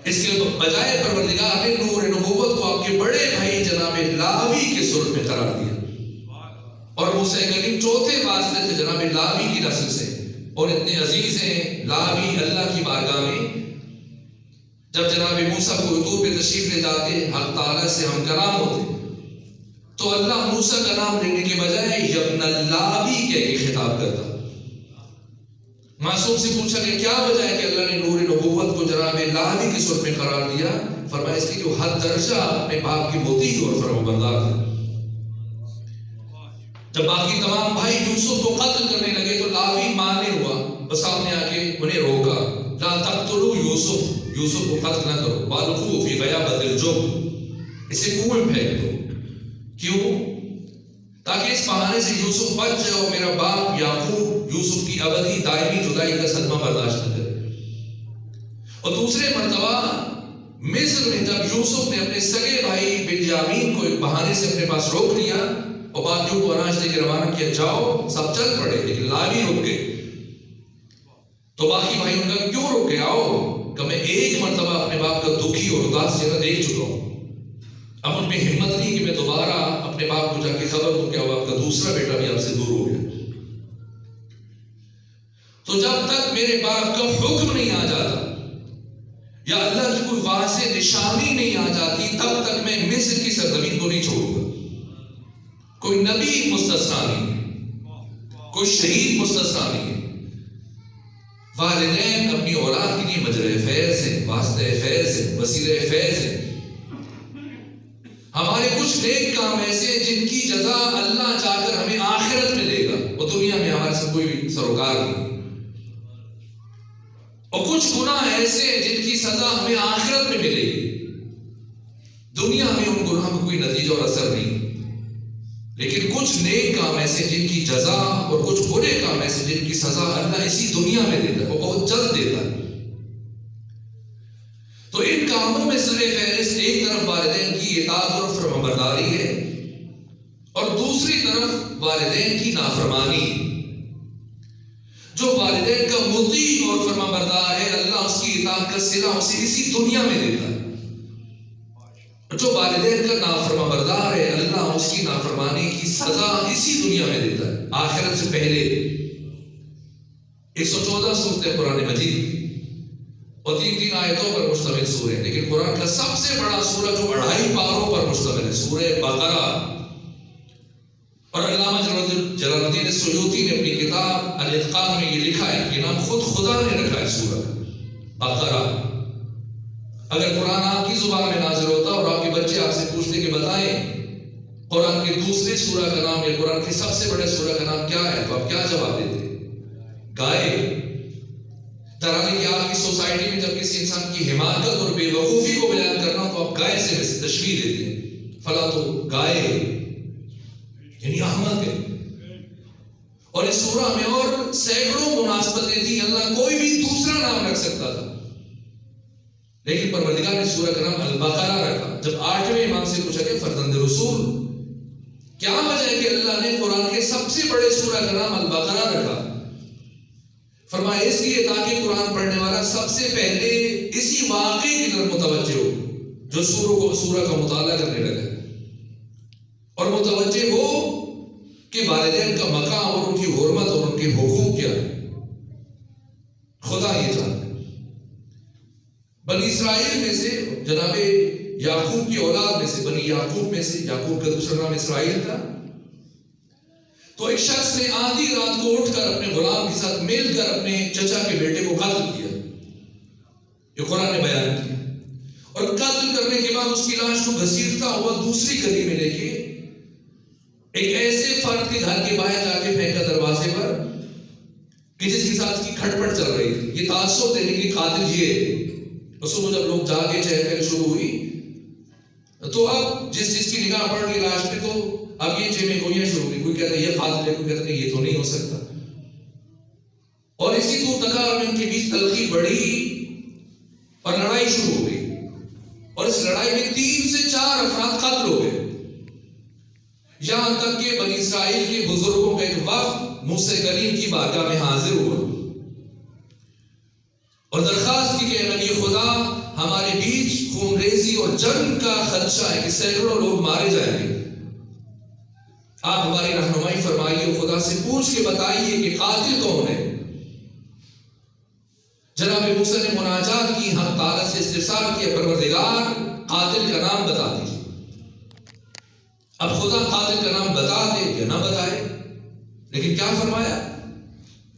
اس کے بجائے پروردگار نے نور نبوت کو آپ کے بڑے بھائی جناب لاوی کے سر میں قرار دیا، اور موسیٰ کلیم چوتھے واسطے سے جناب لاوی کی نسل سے، اور اتنے عزیز ہیں لاوی اللہ کی بارگاہ میں۔ جب جناب موسیٰ کو طور پہ تشریف لے جاتے، حق تعالیٰ سے ہم کلام ہوتے، تو اللہ موسیٰ کا نام لینے کے بجائے یبن لاوی کہہ کے خطاب کرتا۔ معصوم سے پوچھا کہ کیا وجہ ہے کہ اللہ نے نور نبوت کو جناب لاوی کے سر میں قرار دیا؟ فرمایا اس لیے کہ ہر درجہ اپنے باپ کی مطیع اور فرمانبردار تھا۔ جب باقی تمام بھائی یوسف کو قتل کرنے لگے تو لاوی مانے ہوا، بس سامنے آ کے انہیں روکا، لا تقتلوا یوسف، یوسف کو قتل نہ کرو، والقوہ فی غیابۃ الجب، اسے کنویں میں پھینک دو۔ کیوں؟ تاکہ اس بہانے سے یوسف بچ جائے اور میرا باپ یعقوب یوسف کی ابدی دائمی جدائی کا صدمہ برداشت نہ کرے۔ اور دوسرے مرتبہ مصر میں جب یوسف نے اپنے سگے بھائی بنیامین کو ایک بہانے سے اپنے پاس روک لیا اور باقیوں کو اناج دے کے روانہ کیا، جاؤ، سب چل پڑے، لیکن لاوی رک گئے۔ تو باقی بھائی ان کا کیوں رک گئے؟ آؤ کہ میں ایک مرتبہ اپنے باپ کا دکھی اور اداس چہرہ دیکھ چکا ہوں، اب ان میں ہمت نہیں کہ میں دوبارہ اپنے باپ کو جا کے خبر دوں کہ اب آپ کا دوسرا بیٹا بھی آپ سے دور ہو گیا۔ تو جب تک میرے باپ کا حکم نہیں آ جاتا یا اللہ کی کوئی واضح نشانی نہیں آ جاتی، تب تک میں مصر کی سرزمین کو نہیں چھوڑوں گا۔ کوئی نبی مستثنا نہیں ہے، کوئی شہید مستثنا نہیں ہے۔ والدین اپنی اولاد کے لیے مجرے فیض ہیں، واسطہ فیض ہیں، وسیلہ فیض ہیں۔ ہمارے کچھ نیک کام ایسے ہیں جن کی جزا اللہ چاہ کر ہمیں آخرت میں دے گا، اور دنیا میں ہمارے سے کوئی سروکار نہیں، اور کچھ گناہ ایسے ہیں جن کی سزا ہمیں آخرت میں ملے گی، دنیا میں ان گناہوں کا کوئی نتیجہ اور اثر نہیں۔ لیکن کچھ نیک کام ایسے جن کی جزا، اور کچھ برے کام ایسے جن کی سزا اللہ اسی دنیا میں دیتا ہے، وہ بہت جلد دیتا ہے۔ تو ان کاموں میں سر فہرست ایک طرف والدین کی اطاعت اور فرمانبرداری ہے، اور دوسری طرف والدین کی نافرمانی۔ جو والدین کا مطیع اور فرمانبردار ہے، اللہ اس کی اطاعت کا صلہ اسے اسی دنیا میں دیتا ہے، اور جو والدین کا نافرمانبردار ہے، اللہ اس کی نافرمانی کی سزا اسی دنیا میں دیتا ہے، آخرت سے پہلے۔ 114 سورتیں قرآن مجید کی، اور 3 آیتوں پر مشتمل سورہ، لیکن قرآن کا سب سے بڑا سورہ جو 2.5 پاروں پر مشتمل ہے، سورہ بقرہ. اور علامہ جلال الدین السیوطی نے اپنی کتاب الاتقان میں یہ لکھا ہے، یہ نام خود خدا نے رکھا ہے سورہ بقرہ. اگر قرآن آپ کی زبان میں نازل ہوتا اور آپ کے بچے آپ سے پوچھتے کہ بتائیں قرآن کے دوسرے سورہ کا نام یا قرآن کے سب سے بڑے سورہ کا نام کیا ہے، تو آپ کیا جواب دیتے؟ گائے. ترانے کہ آپ کی سوسائٹی میں جب کسی انسان کی حماقت اور بے وقوفی کو بیان کرنا تو آپ گائے سے تشبیہ دیتے ہیں، فلاں تو گائے یعنی احمق ہے. اور اس سورہ میں اور سینکڑوں مناسبتیں تھیں، اللہ کوئی بھی دوسرا نام رکھ سکتا تھا، لیکن پروردگار نے سورہ کا نام البقرہ رکھا. جب 8ویں امام سے پوچھا کہ فرزند رسول کیا وجہ ہے کہ اللہ نے قرآن کے سب سے بڑے سورہ کا نام البقرہ رکھا؟ فرمایا اس لیے تاکہ قرآن پڑھنے والا سب سے پہلے اسی واقعے کی طرف متوجہ ہو جو سورہ کا مطالعہ کرنے لگا، اور متوجہ ہو کہ والدین کا مقام اور ان کی حرمت اور ان کے حقوق کیا ہے. خدا یہ جانتا ہے. بنی اسرائیل میں سے جناب یعقوب کی اولاد میں سے، بنی یعقوب میں سے، یعقوب کا دوسرا نام اسرائیل تھا، تو ایک شخص نے آدھی رات کو اٹھ کر اپنے غلام کے ساتھ مل کر اپنے چچا کے بیٹے کو قتل کیا. یہ قرآن نے بیان کیا. اور قتل کرنے کے بعد اس کی لاش کو گھسیٹتا ہوا دوسری گلی میں لے کے ایک ایسے فرد کے گھر کے باہر جا کے پھینکا دروازے پر کہ جس کے ساتھ کی کھٹپٹ چل رہی تھی. یہ تعصب دینے کے لیے قاتل یہ ہے. صبح جب لوگ جاگے چہل پہل شروع ہوئی تو اب جس چیز کی نگاہ پڑ گئی لاش پہ تو اب یہ چیمیں گوئیاں شروع ہوئی. کوئی کہتا ہے یہ قاتل ہے، کوئی کہتا ہے یہ تو نہیں ہو سکتا. اور اسی تو تکرار میں ان کے بیچ تلخی بڑھی اور لڑائی شروع ہو گئی. اور اس لڑائی میں 3 سے 4 افراد قتل ہو گئے. یہاں تک کہ بنی اسرائیل کے بزرگوں کا ایک وفد موسیٰ کلیم کی بارگاہ میں حاضر ہوا اور درخواست کی کہ اے نبی خدا ہمارے بیچ خون ریزی اور جنگ کا خدشہ ہے کہ سینکڑوں لوگ مارے جائیں گے، آپ ہماری رہنمائی فرمائیے اور خدا سے پوچھ کے بتائیے کہ قاتل کون ہے. جناب موسیٰ نے مناجات کی، حق تعالیٰ سے استفسار کیا پروردگار قاتل کا نام بتا دیجیے. اب خدا قاتل کا نام بتا دے یا نہ بتائے، لیکن کیا فرمایا؟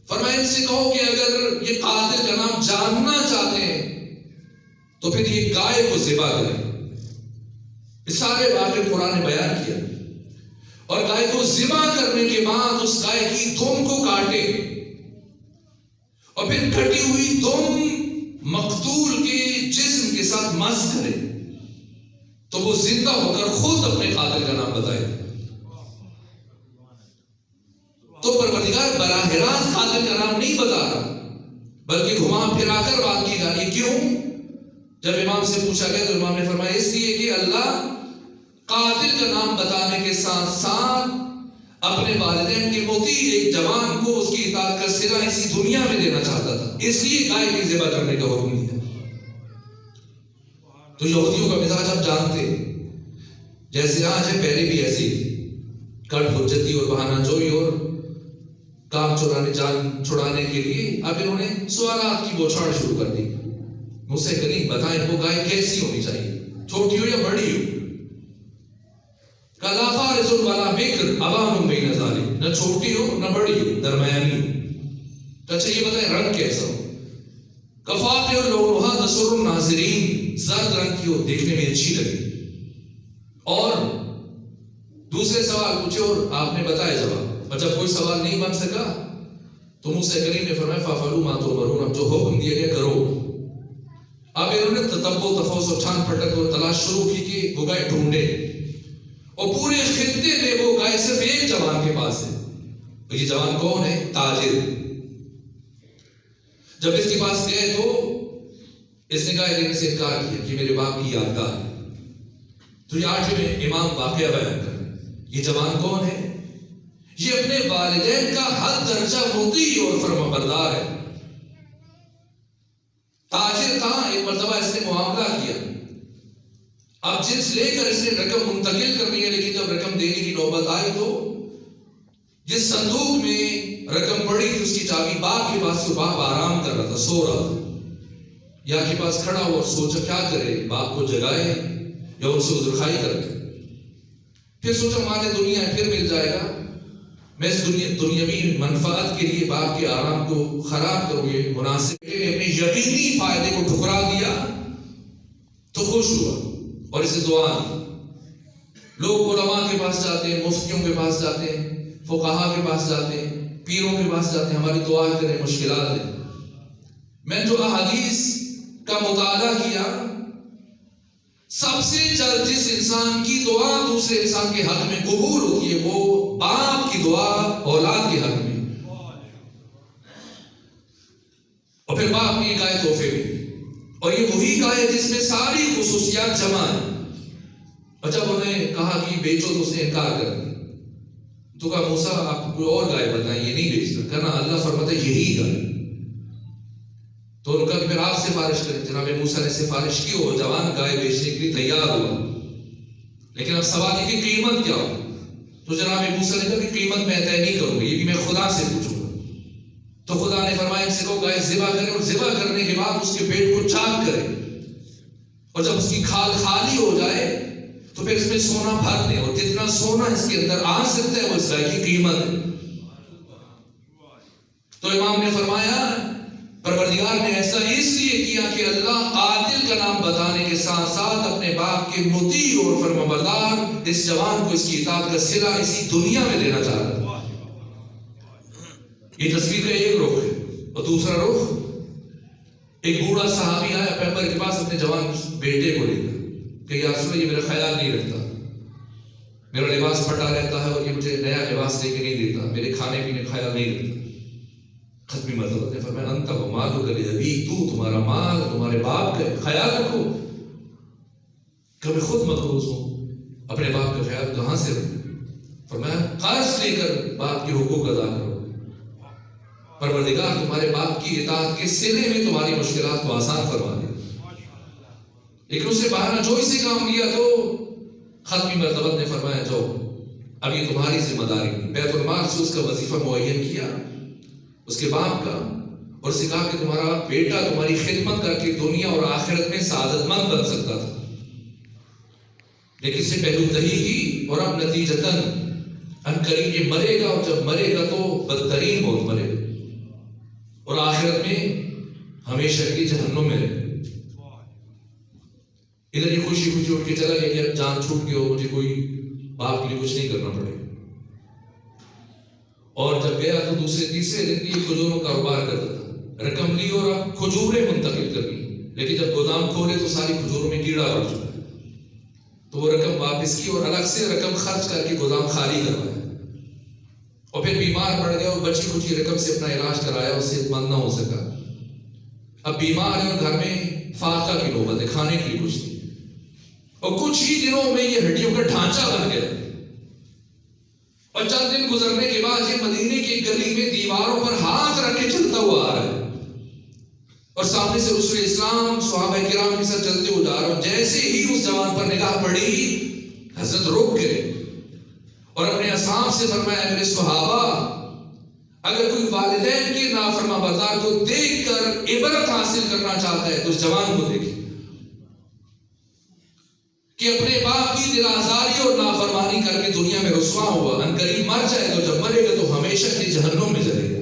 فرمایا ان سے کہو کہ اگر یہ قاتل کا نام جاننا چاہتے ہیں تو پھر یہ گائے کو ذبح کریں. اس سارے واقعے قرآن نے بیان کیا. اور گائے کو ذبح کرنے کے بعد اس گائے کی دم کو کاٹے اور پھر کٹی ہوئی دم مقتول کے جسم کے ساتھ مس کرے تو وہ زندہ ہو کر خود اپنے قاتل کا نام بتائے. تو پروردگار براہ راست قاتل کا نام نہیں بتا رہا بلکہ گھما پھرا کر بات کی جا رہی. کیوں؟ جب امام سے پوچھا گیا تو امام نے فرمایا اس لیے کہ اللہ قاتل کا نام بتانے کے ساتھ ساتھ اپنے والدین کے مطیع ایک جوان کو اس کی اطاعت کا صلہ اسی دنیا میں دینا چاہتا تھا، اس لیے گائے کی ذبح کرنے کا حکم دیا. تو یہودیوں کا مزاج آپ جانتے ہیں، جیسے آج ہے پہلے بھی ایسی کٹ حجتی اور بہانہ جوئی اور کام چورانے جان چھڑانے کے لیے اب انہوں نے سوالات کی بوچھاڑ شروع کر دی. مجھ سے کریم بتائیں وہ گائے کیسی ہونی چاہیے، چھوٹی ہو یا بڑی ہو؟ کلا فارس والا بکر عوام بین ذالک، نہ چھوٹی ہو نہ بڑی ہو، درمیانی ہو. اچھا یہ بتائیں رنگ کیسا ہو؟ کفاف اور لونھا تسر الناظرین، زرد رنگ کی ہو، دیکھنے میں اچھی لگے. اور دوسرے سوال پوچھے اور آپ نے بتایا جواب، اور جب کوئی سوال نہیں بن سکا تو موسیٰ کریم نے فرمایا فَفَعَلُوا مَا تُؤْمَرُونَ، اب جو حکم دیا گیا کرو. اب انہوں نے تتبع تفحص اور چھان پھٹک اور تلاش شروع کی کہ وہ گائے ڈھونڈے، اور پورے خطے میں وہ گائے صرف ایک جوان کے پاس ہے. یہ جوان کون ہے؟ تاجر. جب اس کے پاس گئے تو اس نے گائے لینے سے انکار کیا کہ میرے باپ کی یادگار ہے. تو یہ 8ویں امام واقعہ بیان کر رہے ہیں. یہ جوان کون ہے؟ یہ اپنے والدین کا حد درجہ مطیع اور فرمانبردار ہے. تاجر تھا، ایک مرتبہ اس نے معاملہ کیا، اب جنس لے کر اس نے رقم منتقل کرنی ہے، لیکن جب رقم دینے کی نوبت آئی تو جس صندوق میں رقم پڑی تھی اس کی چابی باپ کے پاس، تو باپ آرام کر رہا تھا، سو رہا تھا. یا کے پاس کھڑا ہوا اور سوچا کیا کرے، باپ کو جگائے یا ان سے عذرخوائی کرے. پھر سوچا مال دنیا ہے، پھر مل جائے گا، میں اس دنیاوی منفعت کے لیے باپ کے آرام کو خراب کروں گے مناسب نے اپنے یقینی فائدے کو ٹھکرا دیا تو خوش ہوا اور اسے دعا دی. لوگ علماء کے پاس جاتے ہیں، مفتیوں کے پاس جاتے ہیں، فقہا کے پاس جاتے ہیں، پیروں کے پاس جاتے ہیں، ہماری دعا کریں، مشکلات ہیں. میں جو احادیث کا مطالعہ کیا، سب سے جلد جس انسان کی دعا دوسرے انسان کے حق میں قبول ہوتی ہے وہ باپ کی دعا اولاد کے حق میں. اور پھر باپ نے گائے تحفے میں، اور یہ وہی گائے جس میں ساری خصوصیات جمع ہیں. اور جب انہیں کہا کہ بیچو تو اس نے انکار کر دیا. تو کہا موسیٰ آپ کوئی اور گائے بتائیں، یہ نہیں بیچتا. کہنا اللہ فرماتا ہے یہی گائے. تو ان کا کہ پھر آپ سفارش کریں. جناب موسیٰ نے سفارش کی، وہ جوان گائے بیچنے کے لیے تیار ہوا. لیکن اب سوال ہے کہ قیمت کیا ہو؟ تو جناب موسیٰ نے کہا کہ قیمت میں طے نہیں کروں گا، یہ کہ میں خدا سے پوچھوں گا. تو خدا نے فرمایا ان سے کہو گائے ذبح کریں، اور ذبح کرنے کے بعد اس کے پیٹ کو چاک کریں، اور جب اس کی کھال خالی ہو جائے تو پھر اس میں سونا بھر دیں، اور جتنا سونا اس کے اندر آ سکتا ہے وہ اس گائے کی قیمت ہے. تو امام نے فرمایا پروردگار نے ایسا اس لیے کیا کہ اللہ قاتل کا نام بتانے کے ساتھ ساتھ اپنے باپ کے مطیع اور فرمانبردار اس جوان کو اس کی اطاعت کا صلہ اسی دنیا میں دینا چاہ رہا ہے. یہ تصویر کا ایک رخ ہے. اور دوسرا رخ، ایک بوڑھا صحابی آیا پیغمبر کے پاس اپنے جوان بیٹے کو لے کر کہ یا رسول اللہ، یہ میرا خیال نہیں رکھتا، میرا لباس پھٹا رہتا ہے اور یہ مجھے نیا لباس لے کے نہیں دیتا، میرے کھانے پینے کا خیال نہیں رکھتا. ختمی مرتبہ نے فرمایا انت و مالک لابیک، تو تمہارا مال تمہارے باپ کا خیال رکھو. کبھی خود مقروض ہوں، اپنے باپ کا خیال کہاں سے رکھو؟ فرمایا قرض لے کر باپ کے حقوق ادا کرو. پروردگار تمہارے باپ کی اطاعت کے صلے میں تمہاری مشکلات کو آسان فرما دے. لیکن اس نے بہانہ جو اسے کام لیا تو ختمی مرتبہ نے فرمایا جاؤ، اب یہ تمہاری ذمہ داری نہیں. بیت المال سے اس کا وظیفہ معین کیا اس کے باپ کا، اور اسے کہا کہ تمہارا بیٹا تمہاری خدمت کر کے دنیا اور آخرت میں سعادت مند بن سکتا تھا، لیکن اسے پہلو دہی کی، اور اب نتیجتاً عنقریب یہ مرے گا، اور جب مرے گا تو بدترین موت مرے گا، اور آخرت میں ہمیشہ کی جہنم میں رہے. ادھر یہ خوشی خوشی اٹھ کے چلا گیا کہ اب جان چھوٹ گئی ہو، مجھے کوئی باپ کے لیے کچھ نہیں کرنا پڑے. اور جب گیا تو دوسرے تیسرے دن یہ کھجوروں کا کاروبار کرتا تھا. رقم لی اور اب کھجوریں منتقل کر دی، لیکن جب گودام کھولے تو ساری کھجوروں میں کیڑا پڑ چکا ہے. تو وہ رقم واپس کی اور الگ سے رقم خرچ کر کے گودام خالی کروایا. اور پھر بیمار پڑ گیا اور بچی کچھ رقم سے اپنا علاج کرایا، اس سے مند نہ ہو سکا. اب بیمار ہے اور گھر میں فاقہ کی نوبت ہے، کھانے کے لیے کچھ نہیں. اور کچھ ہی دنوں میں یہ ہڈیوں کا ڈھانچہ بن گیا. اور چند دن گزرنے کے بعد یہ مدینے کی گلی میں دیواروں پر ہاتھ رکھ کے چلتا ہوا آ رہا ہے، اور سامنے سے رسول اسلام صحابہ کرام کے ساتھ چلتے ہوئے جا رہا ہے. جیسے ہی اس جوان پر نگاہ پڑی حضرت رک گئے اور اپنے اصحاب سے فرمایا میرے صحابہ، اگر کوئی والدین کے نافرمان بردار کو دیکھ کر عبرت حاصل کرنا چاہتا ہے تو اس جوان کو دیکھے کہ اپنے باپ کی دل آزاری اور نافرمانی کر کے دنیا میں رسوا ہوا، عنقریب مر جائے گا، جب مرے گا تو ہمیشہ کے جہنم میں جلے گا.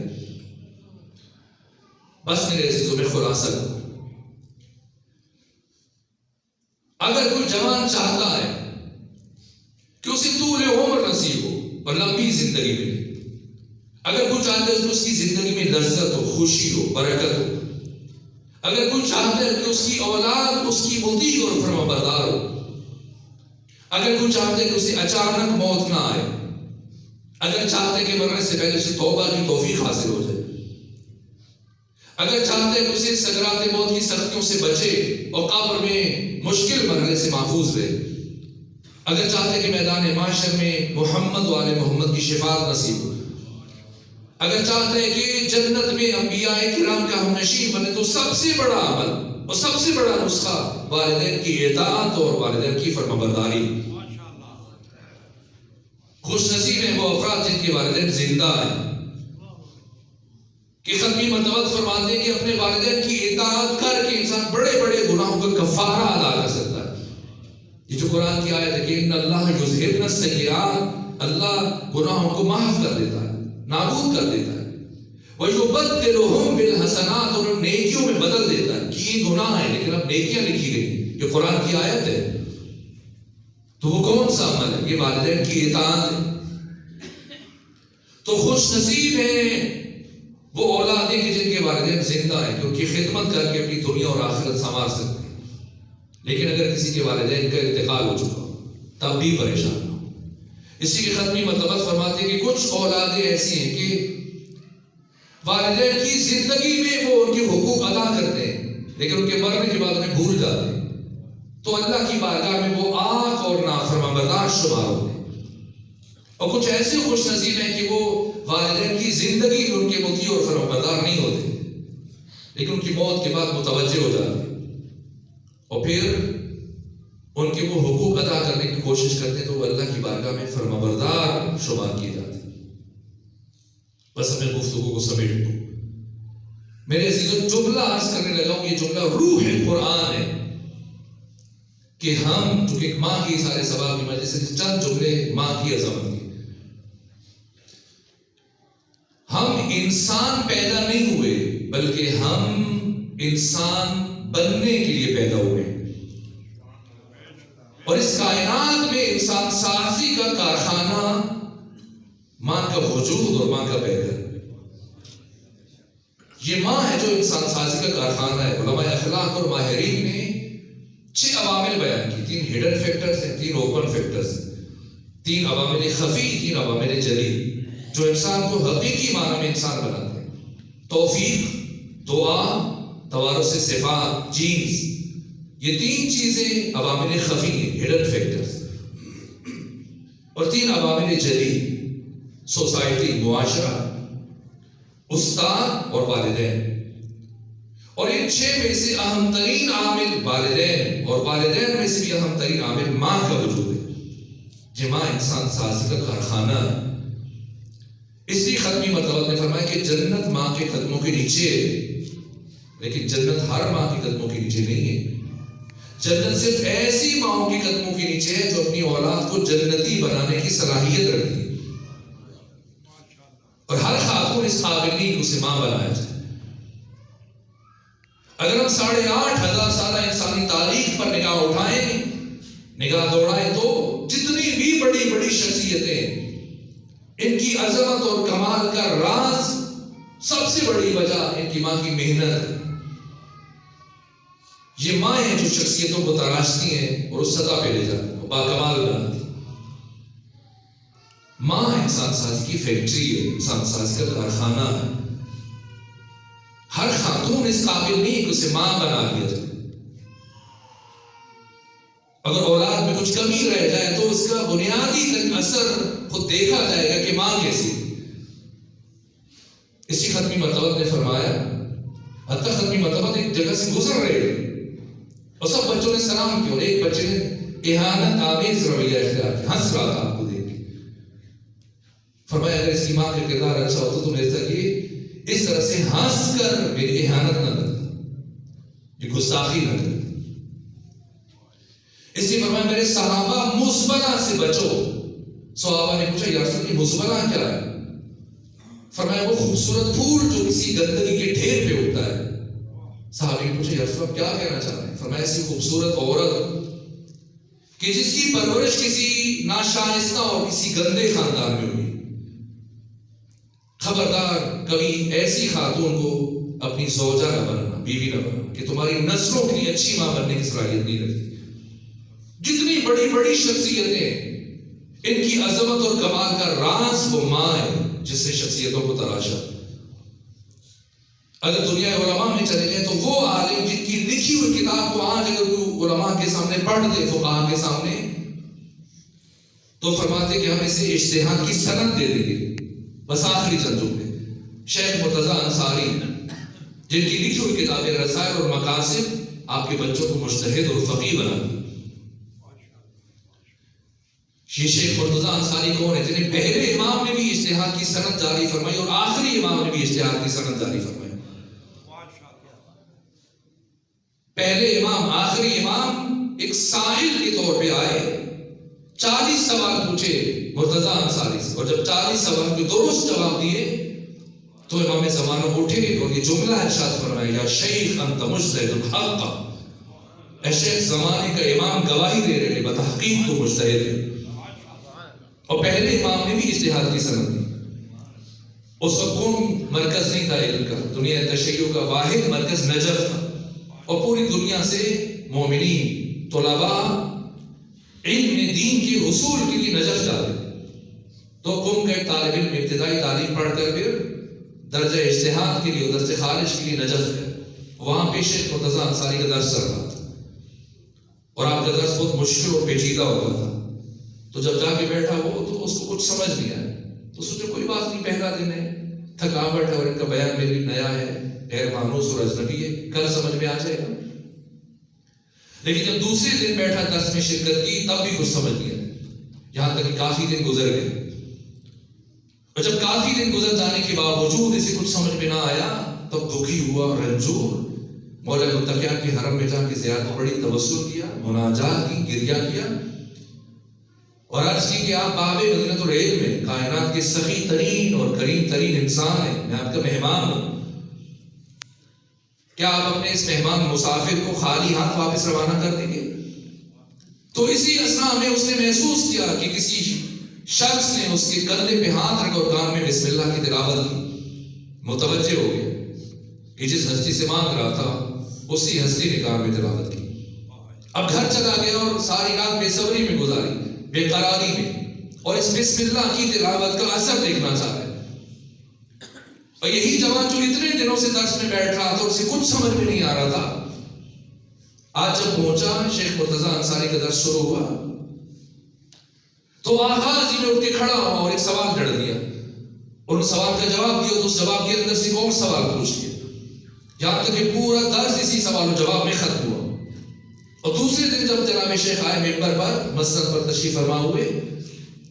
بس میرے عزیزوں میں خلاصہ کرو، اگر کوئی جوان چاہتا ہے کہ اسے طول عمر نصیب ہو اور لمبی زندگی ملے، اگر کوئی چاہتا ہے کہ اس کی زندگی میں لذت ہو، خوشی ہو، برکت ہو، اگر کوئی چاہتا ہے کہ اس کی اولاد اس کی مطیع اور فرمانبردار ہو، اگر کوئی چاہتا ہے کہ اسے اچانک موت نہ آئے، اگر چاہتا ہے کہ مرنے سے پہلے اسے توبہ کی توفیق حاصل ہو جائے، اگر چاہتا ہے کہ اسے سکرات موت کی سختیوں سے بچے اور قبر میں مشکل مرحلے سے محفوظ رہے، اگر چاہتا ہے کہ میدان محشر میں محمد و آل محمد کی شفاعت نصیب ہو، اگر چاہتا ہے کہ جنت میں انبیاء کرام کا ہم نشین بنے، تو سب سے بڑا عمل اور سب سے بڑا نسخہ والدین کی اطاعت اور والدین کی فرمانبرداری. خوش نصیب ہیں وہ افراد جن کے والدین زندہ ہیں، کہ ختمی مرتبہ فرماتے ہیں کہ اپنے والدین کی اطاعت کر کے انسان بڑے بڑے گناہوں کا کفارہ ادا کر سکتا ہے. یہ جو قرآن کی آیت ہے کہ ان اللہ یذہبن السیئات، اللہ گناہوں کو معاف کر دیتا ہے، نابود کر دیتا ہے. وَيُبَدِّلُهُمْ بِالْحَسَنَاتِ، اور نیکیوں میں بدل دیتا ہے کہ یہ گناہ ہے لیکن اب نیکیاں لکھی گئی. یہ قرآن کی آیت ہے. تو وہ کون سا عمل ہے؟ یہ والدین کی اطاعت ہے. تو خوش نصیب ہیں وہ اولادیں کہ جن کے والدین زندہ ہیں، کیونکہ خدمت کر کے اپنی دنیا اور آخرت سنوار سکتے ہیں. لیکن اگر کسی کے والدین کا انتقال ہو چکا تب بھی پریشان ہو. اسی کی ختمی مرتبہ فرماتے ہیں کہ کچھ اولادیں ایسی ہیں کہ والدین کی زندگی میں وہ ان کے حقوق ادا کرتے ہیں لیکن ان کے مرنے کے بعد انہیں بھول جاتے ہیں. تو اللہ کی بارگاہ میں وہ عاق اور نافرمانبردار شمار ہوتے ہیں. اور کچھ ایسے خوش نصیب ہیں کہ وہ والدین کی زندگی میں ان کے مطیع اور فرمانبردار نہیں ہوتے لیکن ان کی موت کے بعد متوجہ ہو جاتے ہیں اور پھر ان کے وہ حقوق ادا کرنے کی کوشش کرتے ہیں تو وہ اللہ کی بارگاہ میں فرمانبردار شمار کیے جاتے ہیں. بس میں گفتگو کو سمیٹ دوں. میرے عزیزوں، جملہ عرض کرنے لگا ہوں، یہ جملہ روح قرآن ہے کہ ہم چونکہ ماں کی سارے ثواب کی وجہ سے چند جملے ماں کی عظمت کی. ہم انسان پیدا نہیں ہوئے بلکہ ہم انسان بننے کے لیے پیدا ہوئے ہیں. اور اس کائنات میں انسان سازی کا کارخانہ ماں کا وجود اور ماں کا پیدا. یہ ماں ہے جو انسان سازی کا کارخانہ ہے. علماء اخلاق اور ماہرین نے 6 عوامل بیان کی. 3 ہڈن فیکٹرز ہیں، 3 اوپن فیکٹرز ہیں، 3 عوامل خفی، 3 عوامل جلی جو انسان کو حقیقی معنی میں انسان بناتے ہیں. توفیق، دعا، توارث صفات، جینز، یہ 3 چیزیں عوامل خفی ہیں، ہڈن فیکٹرز. اور 3 عوامل جلی، سوسائٹی، معاشرہ، استاد اور والدین. اور ان 6 میں سے اہم ترین عامل والدین، اور والدین میں سے بھی اہم ترین عامل ماں کا وجود ہے. یہ ماں انسان سازی کا کارخانہ ہے. اس لیے ختمی مرتبہ نے فرمایا کہ جنت ماں کے قدموں کے نیچے ہے، لیکن جنت ہر ماں کے قدموں کے نیچے نہیں ہے. جنت صرف ایسی ماں کے قدموں کے نیچے ہے جو اپنی اولاد کو جنتی بنانے کی صلاحیت رکھتی ہے. اور ہر خاتون اس قابل نہیں کہ اسے ماں بنایا جائے. اگر ہم 8,500 سالہ انسانی تاریخ پر نگاہ اٹھائیں، نگاہ دوڑائیں، تو جتنی بھی بڑی بڑی شخصیتیں، ان کی عظمت اور کمال کا راز، سب سے بڑی وجہ ان کی ماں کی محنت ہے. یہ ماں ہیں جو شخصیتوں کو تراشتی ہیں اور اس سطح پہ لے جاتی ہیں، باکمال بناتی ہیں. ماں انسان سازی کی فیکٹری ہے، انسان سازی کا کارخانہ ہے. ہر خاتون اس قابل نہیں کہ اسے ماں بنا دیا جائے. اگر اولاد میں کچھ کمی رہ جائے تو اس کا بنیادی اثر خود دیکھا جائے گا کہ ماں کیسی. اسی ختمی مرتبہ نے فرمایا، حتیٰ ختمی مرتبہ ایک جگہ سے گزر رہے تھے اور سب بچوں نے سلام کیا اور ایک بچے نے اہانت آمیز رویہ اختیار کیا، ہنس رہا تھا آپ کو دیکھ کے. فرمایا اگر اس کی ماں کا کردار اچھا ہوتا تو ایسا کہ اس طرح سے ہنس کر میری اہانت نہ کرتا، یہ گستاخی نہ کرتا. اس لیے فرمایا میرے صحابہ مزبلہ سے بچو. صحابہ نے پوچھا یا رسول اللہ مزبلہ کیا ہے؟ فرمایا وہ خوبصورت پھول جو کسی گندگی کے ڈھیر پہ اگتا ہے. صحابہ نے پوچھا یا رسول اللہ کیا کہنا چاہ رہے ہیں؟ فرمایا ایسی خوبصورت عورت کہ جس کی پرورش کسی ناشائستہ اور کسی گندے خاندان میں ہوئی. خبردار کبھی ایسی خاتون کو اپنی زوجہ نہ بنانا، بیوی نہ بنانا، کہ تمہاری نسلوں کے لیے اچھی ماں بننے کی صلاحیت نہیں رکھتی. جتنی بڑی بڑی شخصیتیں، ان کی عظمت اور کمال کا راز وہ ماں ہے جس سے شخصیتوں کو تراشا. اگر دنیا علماء میں چلے جائیں تو وہ عالم جن کی لکھی ہوئی کتاب کو آج اگر کوئی علماء کے سامنے پڑھ دے، فقہاء کے سامنے، تو فرماتے کہ ہم اسے اجتہاد کی سند دے دیں گے. بس آخری چند جملے. شیخ مرتضیٰ انصاری جن کی لکھی ہوئی کتابیں رسائل اور مقاصد آپ کے بچوں کو مجتہد اور فقیہ بنا دی. یہ شیخ مرتضیٰ انصاری کون ہے جنہیں پہلے امام نے بھی اجتہاد کی سند جاری فرمائی اور آخری امام نے بھی اجتہاد کی سند جاری فرمائی. پہلے امام آخری امام ایک سائل کے طور پہ آئے, 40 سوال پوچھے مرتضیٰ انصاری سے, اور جب 40 سوال کے درست جواب دیے تو امام زمانہ اٹھے اور یہ جملہ ارشاد فرمایا, یا شیخ انت مجتہد الحق, اے شیخ زمانے کا امام گواہی دے رہے بتحقیق تو مجتہد ہے. اور پہلے امام نے بھی اجتہاد کی سند دی. اس وقت کون مرکز نہیں تھا علم کا, دنیا تشیع کا واحد مرکز نجف تھا, اور پوری دنیا سے مومنین طلباء علم دین کے حصول کے لیے نجف جاتے. تو قوم کا ایک طالب علم ابتدائی تعلیم پڑھ کر پھر درجہ اجتہاد کے لیے درس خارج کے لیے نجف گئے. وہاں پہ شیخ مرتضیٰ انصاری کا درس چل رہا تھا اور آپ کا درس بہت مشکل اور پیچیدہ ہوتا تھا. تو جب جا کے بیٹھا وہ تو اس کو کچھ سمجھ نہیں آیا, تو سوچے کوئی بات نہیں, پہلا دن ہے, تھکاوٹ ہے اور ان کا بیان میرے لیے نیا ہے, غیر مانوس اور اجنبی ہے, کل سمجھ میں آ جائے گا. لیکن جب دوسرے دن بیٹھا درس میں شرکت کی تب بھی کچھ سمجھ نہیں آیا, یہاں تک کہ کافی دن گزر گئے. اور جب کافی دن گزر جانے کے باوجود اسے کچھ سمجھ میں نہ آیا تب دکھی ہوا, رنجور, مولا متقیان کے حرم میں جا کے زیارت پڑھی, توسل کیا, مناجات کی, گریہ کیا اور عرض کی کہ آپ باب مدینۃ العلم میں کائنات کے سخی ترین اور کریم ترین انسان ہیں, میں آپ کا مہمان ہوں, کیا آپ اپنے اس مہمان مسافر کو خالی ہاتھ واپس روانہ کر دیں گے؟ تو اسی اثنا میں اس نے محسوس کیا کہ کسی شخص نے اس کے کندھے پہ ہاتھ رکھ اور کان میں بسم اللہ کی تلاوت کی. متوجہ ہو گیا کہ جس ہستی سے مانگ رہا تھا اسی ہستی نے کان میں تلاوت کی. اب گھر چلا گیا اور ساری رات بے صبری میں گزاری, بے قراری میں, اور اس بسم اللہ کی تلاوت کا اثر دیکھنا چاہ رہے. اور یہی جوان جو اتنے دنوں سے درس میں بیٹھ رہا تھا اسے کچھ سمجھ میں نہیں آ رہا تھا, آج جب پہنچا شیخ مرتضیٰ انصاری کا درس شروع ہوا تو آغاز ہی میں اٹھ کے کھڑا ہوا اور ایک سوال جڑ دیا, اور اس سوال کا جواب دیا تو اس جواب کے اندر سے اور سوال پوچھ لیا, یہاں تک کہ پورا درس اسی سوال و جواب میں ختم ہوا. اور دوسرے دن جب جناب شیخ آئے ممبر پر, مسجد پر تشریف فرما ہوئے,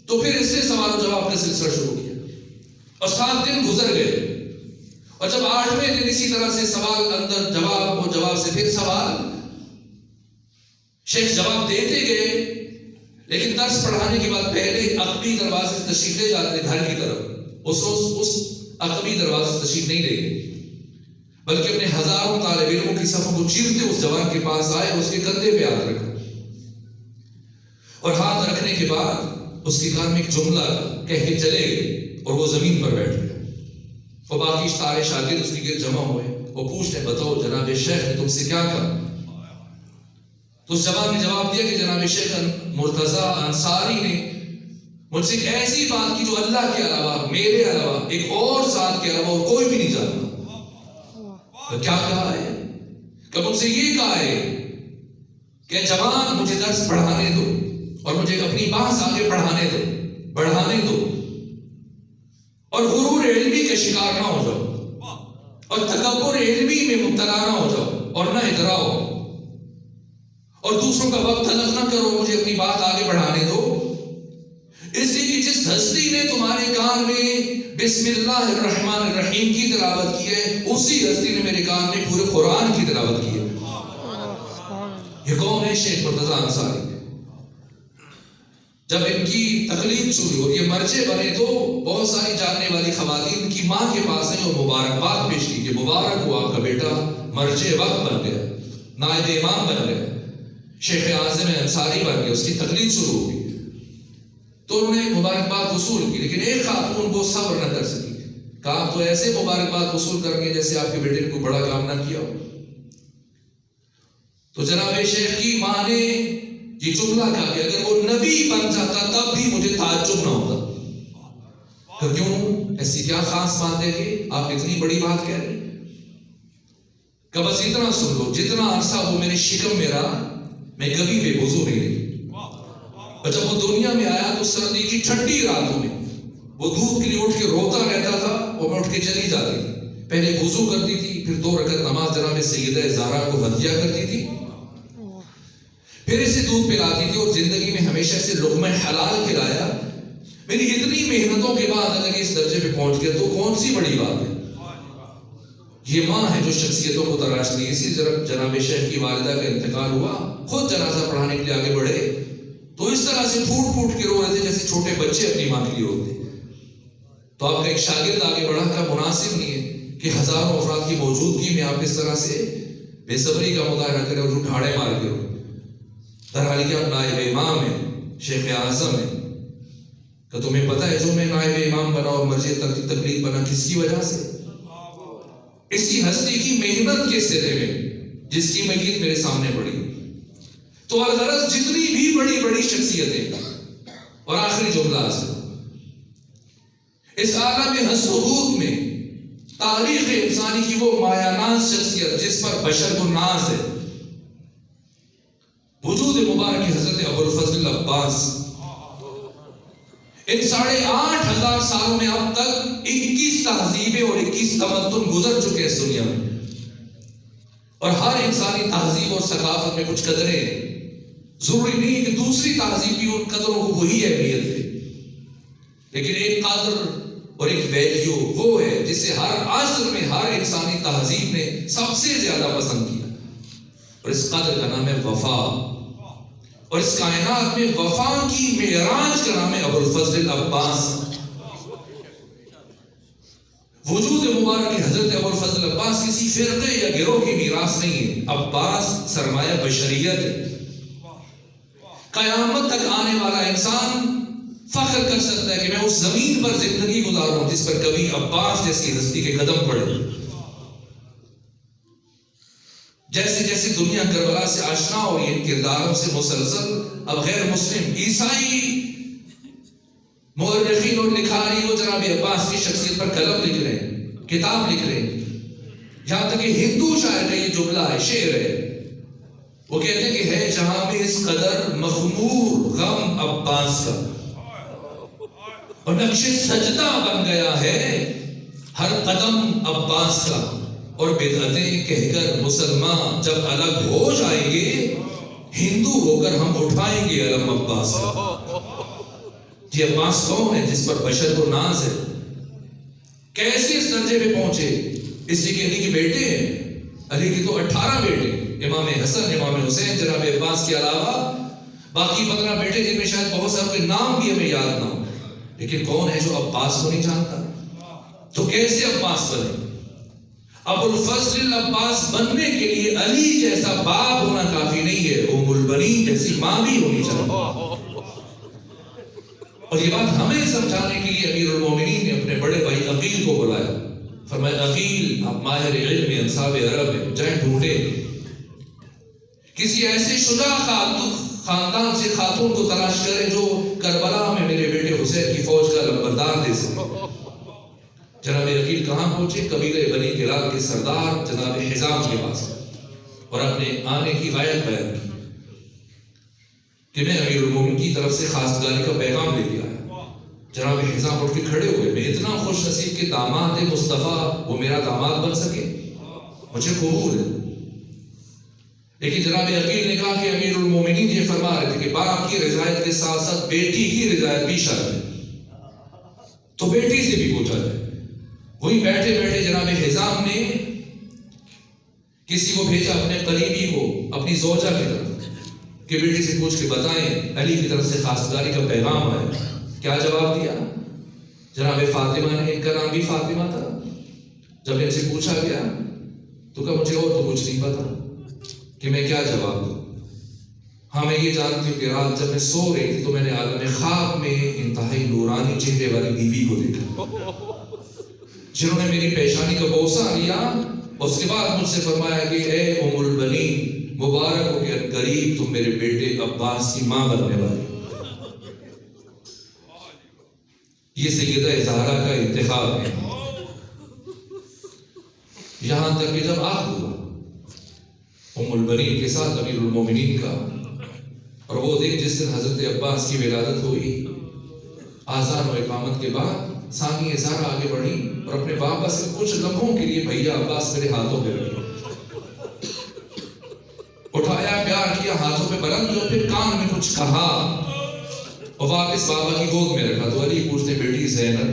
تو پھر اس سے سوال و جواب کا سلسلہ شروع کیا اور 7 دن گزر گئے. اور جب 8ویں دن اسی طرح سے سوال اندر جواب اور جواب سے پھر سوال, شیخ جواب دیتے گئے, لیکن درس پڑھانے کے بعد پہلے عقبی دروازے سے تشریف لے جاتے گھر کی طرف. اس روز اس عقبی دروازے سے تشریف نہیں لے گئے بلکہ اپنے ہزاروں طالب علموں کی صفوں کو چیرتے اس جوان کے پاس آئے اور اس کے کندھے پہ ہاتھ رکھا, اور ہاتھ رکھنے کے بعد اس کے کان میں ایک جملہ کہہ کے چلے گئے اور وہ زمین پر بیٹھ گئے. اور باقی سارے شاگرد اس کے گرد جمع ہوئے, وہ پوچھتے بتاؤ جناب شیخ نے تم سے کیا کہا؟ تو اس جوان نے جواب دیا کہ جناب شیخ مرتضیٰ انصاری نے مجھ سے ایک ایسی بات کی جو اللہ کے علاوہ, میرے علاوہ, ایک اور ذات کے علاوہ اور کوئی بھی نہیں جانتا. کیا کہا ہے؟ کہ مجھ سے یہ کہا ہے کہ جوان مجھے درس پڑھانے دو اور مجھے اپنی بات آگے بڑھانے دو اور غرور علمی کے شکار نہ ہو جاؤ اور تکبر علمی میں مبتلا نہ ہو جاؤ اور نہ اتراؤ اور دوسروں کا وقت تلف نہ کرو, مجھے اپنی بات آگے بڑھانے دو. اس لیے کہ جس ہستی نے تمہارے کان میں بسم اللہ الرحمن الرحیم کی تلاوت کی ہے اسی ہستی نے میرے کان میں پورے قرآن کی تلاوت کی ہے. یہ کون ہے؟ شیخ مرتضیٰ انصاری. جب ان کی تقلید شروع اور یہ مرجع بنے تو بہت ساری جاننے والی خواتین کی ماں کے پاس ہیں اور مبارکباد پیش کی کہ مبارک ہو آپ کا بیٹا مرجع وقت بن گیا, نائب امام بن گیا, شیخ اعظم انصاری بن گیا, اس کی تقلید شروع ہو گئی. تو انہوں نے مبارکباد وصول کی, لیکن ایک خاتون کو صبر نہ کر سکی. کہا تو ایسے مبارکباد وصول کریں گے جیسے آپ کے بیٹے نے کوئی بڑا کام نہ کیا ہو. تو جناب شیخ کی ماں نے یہ جملہ کہا کہ اگر وہ نبی بن جاتا تب بھی مجھے تعجب نہ ہوتا. کہ کیوں ایسی کیا خاص بات ہے کہ آپ اتنی بڑی بات کہہ رہے ہیں؟ کہ بس اتنا سن لو, جتنا عرصہ وہ میرے شکم میں رہا میں کبھی بے وضو نہیں رہی. اور جب وہ دنیا میں آیا تو سردی کی ٹھنڈی راتوں میں وہ دودھ کے لیے اٹھ کے روتا رہتا تھا اور میں اٹھ کے چلی جاتی تھی. پہلے وضو کرتی تھی, پھر 2 رکعت نماز جناب سیدہ زہرا کو ہدیہ کرتی تھی, پھر اسے دودھ پلاتی تھی اور زندگی میں ہمیشہ اسے لقمہ حلال کھلایا. میری اتنی محنتوں کے بعد اگر اس درجے پہ پہنچ گیا تو کون سی بڑی بات ہے. یہ ماں ہے جو شخصیتوں کو تراش لی. اسی جناب شیخ کی والدہ کا انتقال ہوا, خود جنازہ پڑھانے کے لیے آگے بڑھے تو اس طرح سے پھوٹ پھوٹ کے رو رہے تھے جیسے چھوٹے بچے اپنی ماں کے لیے ہوتے. تو آپ کا ایک شاگرد آگے بڑھا کر مناسب نہیں ہے کہ ہزاروں افراد کی موجودگی میں آپ اس طرح سے بے صبری کا مظاہرہ کریں اور جو ڈھاڑے مار کے رو. درحال کہ آپ نائب امام ہیں, شیخ اعظم ہیں. کہ تمہیں پتہ ہے جو میں نائب امام بنا اور مرجع تقلید بنا کس کی وجہ سے؟ اسی ہستی کی محنت کے صدقے میں جس کی میت میرے سامنے پڑی. تو الغرض جتنی بھی بڑی بڑی شخصیتیں, اور آخری جملہ سے اس عالم حسود میں تاریخ انسانی کی وہ مایاناز شخصیت جس پر بشر کو ناز ہے, وجود مبارک حضرت ابو الفضل عباس. ان 8,500 سالوں میں اب تک 21 تہذیبیں اور 21 تمدن گزر چکے ہیں اس دنیا میں, اور ہر انسانی تہذیب اور ثقافت میں کچھ قدریں ہیں. ضروری نہیں کہ دوسری تہذیب بھی ان قدروں کو وہی اہمیت دے, لیکن ایک قدر اور ایک ویلیو وہ ہے جسے ہر عصر میں ہر انسانی تہذیب نے سب سے زیادہ پسند کیا, اور اس قدر کا نام ہے وفا. اور اس کائنات میں وفا کی معراج کا نام ہے ابو الفضل عباس. وجود مبارک حضرت ابو الفضل عباس کسی فرقے یا گروہ کی میراث نہیں ہے. عباس سرمایہ بشریت ہے. قیامت تک آنے والا انسان فخر کر سکتا ہے کہ میں اس زمین پر زندگی گزاروں جس پر کبھی عباس جیسی ہستی کے قدم پڑے. جیسے جیسے دنیا کربلا سے آشنا ہو رہی ہے, ان کرداروں سے مسلسل اب غیر مسلم عیسائی مورخین اور لکھاری وہ جناب عباس کی شخصیت پر قلم لکھ رہے ہیں, کتاب لکھ رہے ہیں. یہاں تک کہ ہندو شاعر کا یہ جملہ ہے, شعر ہے, وہ کہتے ہیں کہ ہے جہاں میں اس قدر مخمور غم عباس کا, اور نقش سجدہ بن گیا ہے ہر قدم عباس کا. اور بدعتیں کہہ کر مسلمان جب الگ ہو جائیں گے, ہندو ہو کر ہم اٹھائیں گے علم عباس کا. یہ عباس کون ہے جس پر بشر کو ناز ہے؟ کیسے اس درجے پہ پہنچے؟ اس لیے کہ علی کے بیٹے ہیں, علی کے تو 18 بیٹے, امام حسن, امام حسین, جناب عباس کے علاوہ باقی 15 بیٹے جن میں شاید بہت سارے کے نام بھی ہمیں یاد نہ ہو. لیکن کون ہے جو عباس کو نہیں جانتا؟ تو کیسے عباس بنے؟ ابو الفضل عباس بننے کے لیے علی جیسا باپ ہونا کافی نہیں ہے, ام البنین جیسی ماں بھی ہونی چاہیے. اور یہ بات ہمیں سمجھانے کے لیے امیر المومنین نے اپنے بڑے بھائی عقیل کو بلایا. فرمایا عقیل آپ ماہر علم انصاب عرب ہیں, جائیں ڈھونڈے کسی ایسے شجاع خاندان سے خاتون کو تلاش کریں جو کربلا میں میرے بیٹے حسین کی فوج کا لمبردار دے سکے. جناب عقیل کہاں پہنچے؟ قبیلہ بنی کلاب کے سردار جناب حزام کے پاس, اور اپنے آنے کی غایت بیان کی کہ میں امیر المومنین کی طرف سے خواستگاری کا پیغام لے کے آیا. جناب حزام اٹھ کے کھڑے ہوئے, میں اتنا خوش نصیب کہ داماد مصطفیٰ وہ میرا داماد بن سکے, مجھے قبول ہے. لیکن جناب عقیل نے کہا کہ امیر المومنین یہ فرما رہے تھے کہ باپ کی رضایت کے ساتھ ساتھ بیٹی کی رضایت بھی شرط ہے, تو بیٹی سے بھی پوچھا جائے. وہی بیٹھے بیٹھے جناب حزام نے کسی کو بھیجا اپنے قریبی کو, اپنی زوجہ کی طرف, کہ بیٹی سے پوچھ کے بتائیں علی کی طرف سے خواستگاری کا پیغام آیا. کیا جواب دیا؟ جناب فاطمہ نے, ان کا نام بھی فاطمہ تھا. جب ان سے پوچھا گیا تو کہا مجھے اور تو کچھ نہیں پتا کہ میں کیا جواب دوں. ہاں میں یہ جانتی ہوں کہ رات جب میں سو رہی تھی تو میں نے عالم خواب میں انتہائی نورانی چہرے والی بیوی کو دیکھا جنہوں نے میری پیشانی کا بوسہ لیا. اس کے بعد مجھ سے فرمایا کہ اے ام البنین, مبارک ہو کہ قریب تم میرے بیٹے عباس کی ماں بننے والی. یہ سیدہ زہرا کا انتخاب ہے. یہاں تک کہ جب عقد ہوا ام البنین کے ساتھ امیر المومنین کا, اور وہ دن جس دن حضرت عباس کی ولادت ہوئی, آذان و اقامت کے بعد ثانی زہرا آگے بڑھی اور اپنے بابا سے کچھ لمحوں کے لیے بھیا عباس میرے ہاتھوں پہ رکھی, اٹھایا, پیار کیا, ہاتھوں پہ بلند جو پھر کان میں کچھ کہا اور واپس بابا کی گود میں رکھا. تو علی پوچھتے بیٹی زینب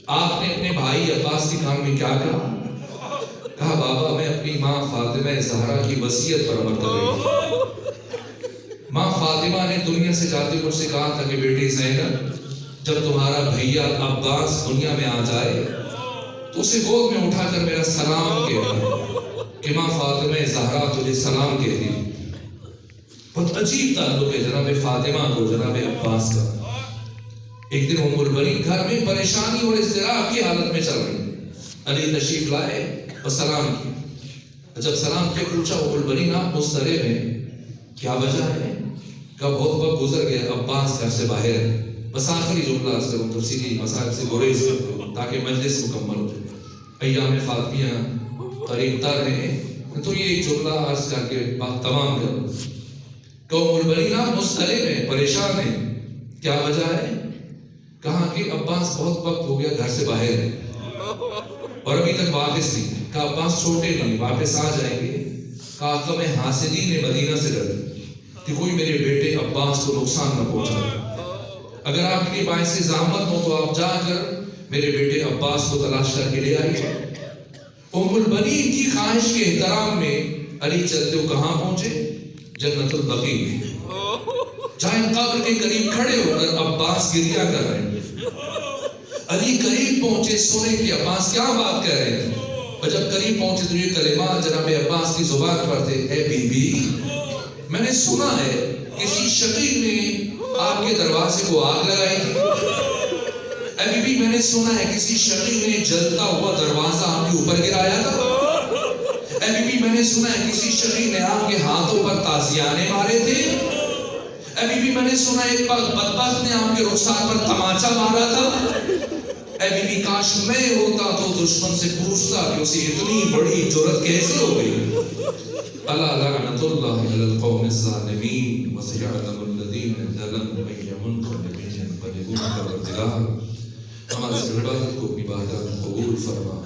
آپ نے اپنے بھائی عباس کے کان میں کیا کہا؟ کہا بابا میں اپنی ماں فاطمہ زہرا کی وصیت پر عمل کر رہی تھی. ماں فاطمہ نے دنیا سے جاتے مجھ سے کہا تھا کہ بیٹی زینب جب تمہارا بھیا عباس دنیا میں آ جائے تو اسے گود میں اٹھا کر میرا سلام کہنا کہ ماں فاطمہ زہرا تجھے سلام کہتی. بہت عجیب تعلق ہے جناب فاطمہ کو جناب عباس کا. ایک دن ام البنین گھر میں پریشانی اور اضطراب کی حالت میں چل رہی. علی تشریف لائے اور سلام کی. جب سلام کیا پوچھا ام البنین آپ مضطرب ہیں کیا وجہ ہے؟ کہ بہت وقت گزر گیا عباس گھر سے باہر ہے. بس آخری جملہ عرض کروں تفصیلی مسائل سے گریز کرتے ہوں تاکہ مجلس مکمل ہو جائے. ایام فاطمیہ قریب تر ہیں تو یہ ایک جملہ عرض کر کے بات تمام کروں کہ ام البنین آپ مضطرب ہیں پریشان ہیں کیا وجہ ہے؟ کہا کہ عباس بہت وقت ہو گیا گھر سے باہر ہے اور ابھی تک واپس نہیں. کہا عباس چھوٹے نہیں واپس آ جائیں گے. کہا آقا حاسدین نے مدینہ سے ڈر کہ کوئی میرے بیٹے عباس کو نقصان نہ پہنچائے. اگر آپ کے لیے باعث زحمت ہو تو آپ جا کر میرے بیٹے عباس کو تلاش کر کے لے آئیے. ام البنین کی خواہش کے احترام میں علی چلتے ہو کہاں پہنچے؟ جنت البقیع میں. جہاں قبر کے قریب کھڑے ہو کر عباس گریہ کر رہے ہیں. علی قریب پہنچے سنے کہ عباس کیا بات کر رہے ہیں اور جب قریب پہنچے تو یہ کلمات جناب عباس کی زبان پر تھے. اے بی بی میں نے سنا ہے کسی شقیق نے آپ کے دروازے کو آگ لگائی تھی. اے بی بی میں نے سنا ہے کسی شقیق نے جلتا ہوا دروازہ آپ کے اوپر گرایا تھا. اے بی بی میں نے سنا ہے کسی شقیق نے آپ کے ہاتھوں پر تازیانے مارے تھے. اے بی بی میں نے سنا ہے ایک بدبخت نے آپ کے رخسار پر تماچا مارا تھا. اے بی بی کاش میں ہوتا تو دشمن سے پوچھتا کہ اسے اتنی بڑی جرأت کیسے ہو گئی. الا لعنت اللہ علی القوم الظالمین وسيعلم الذین ظلموا ای منقلب ينقلبون. پروردگار ہماری اس عبادت کو اپنی بارگاہ میں قبول فرما.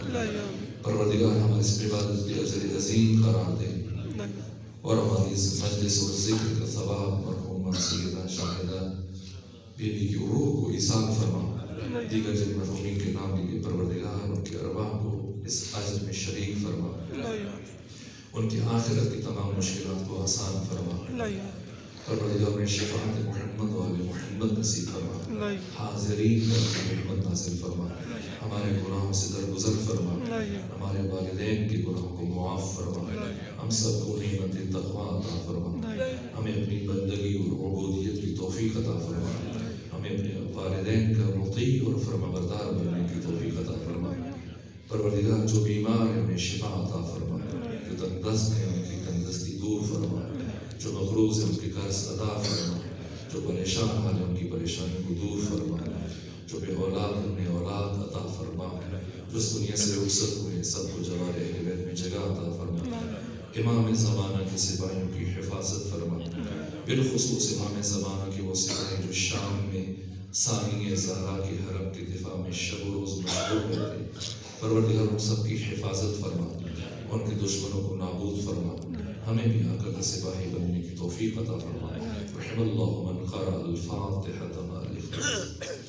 پروردگار ہماری اس عبادت کے اجر عظیم قرار دے اور ہماری اس مجلس اور ذکر کا ثواب مرحومہ سیدہ شاہدہ بی بی کی روح کو ایصال فرما. دیگر جن مرحومین کے نام لیے پروردگار ان کے ارواح کو اس اجر میں شریک فرما. ان کی آخرت کی تمام مشکلات کو آسان فرما. پروردگار نے شفاعت محمد و آل محمد نصیب فرما. حاضرین پر رحمت نازل فرما. ہمارے گناہوں سے درگزر فرما. ہمارے والدین کے گناہوں کو معاف فرما. ہم سب کو نعمت تقویٰ عطا فرما. ہمیں اپنی بندگی اور عبودیت کی توفیق عطا فرما. ہمیں اپنے والدین کا مطیع اور فرمانبردار بننے کی توفیق عطا فرما. پروردگار جو بیمار ہیں انہیں شفا عطا فرما. جو تندرست ہیں ان کی تندرستی دور فرما. جو مقروض ہیں ان کے قرض ادا فرما. جو پریشان ہیں ان کی پریشانی کو دور فرما. جو بے اولاد ہیں انہیں اولاد عطا فرما. جو اس دنیا سے رخصت ہوئے سب کو جوار اہل بیت میں جگہ عطا فرما. امام زمانہ کے سپاہیوں کی حفاظت فرما. بالخصوص امام زمانہ کے وہ سپاہی جو شام میں ثانیہ زہرا کے حرم کے دفاع میں شب و روز مشغول رہتے. پروردگار ان سب کی حفاظت فرما. ان کے دشمنوں کو نابود فرما. ہمیں بھی آقا کا سپاہی بننے کی توفیق عطا فرما. رحم اللہ من قرأ الفاتحة مع الإخلاص.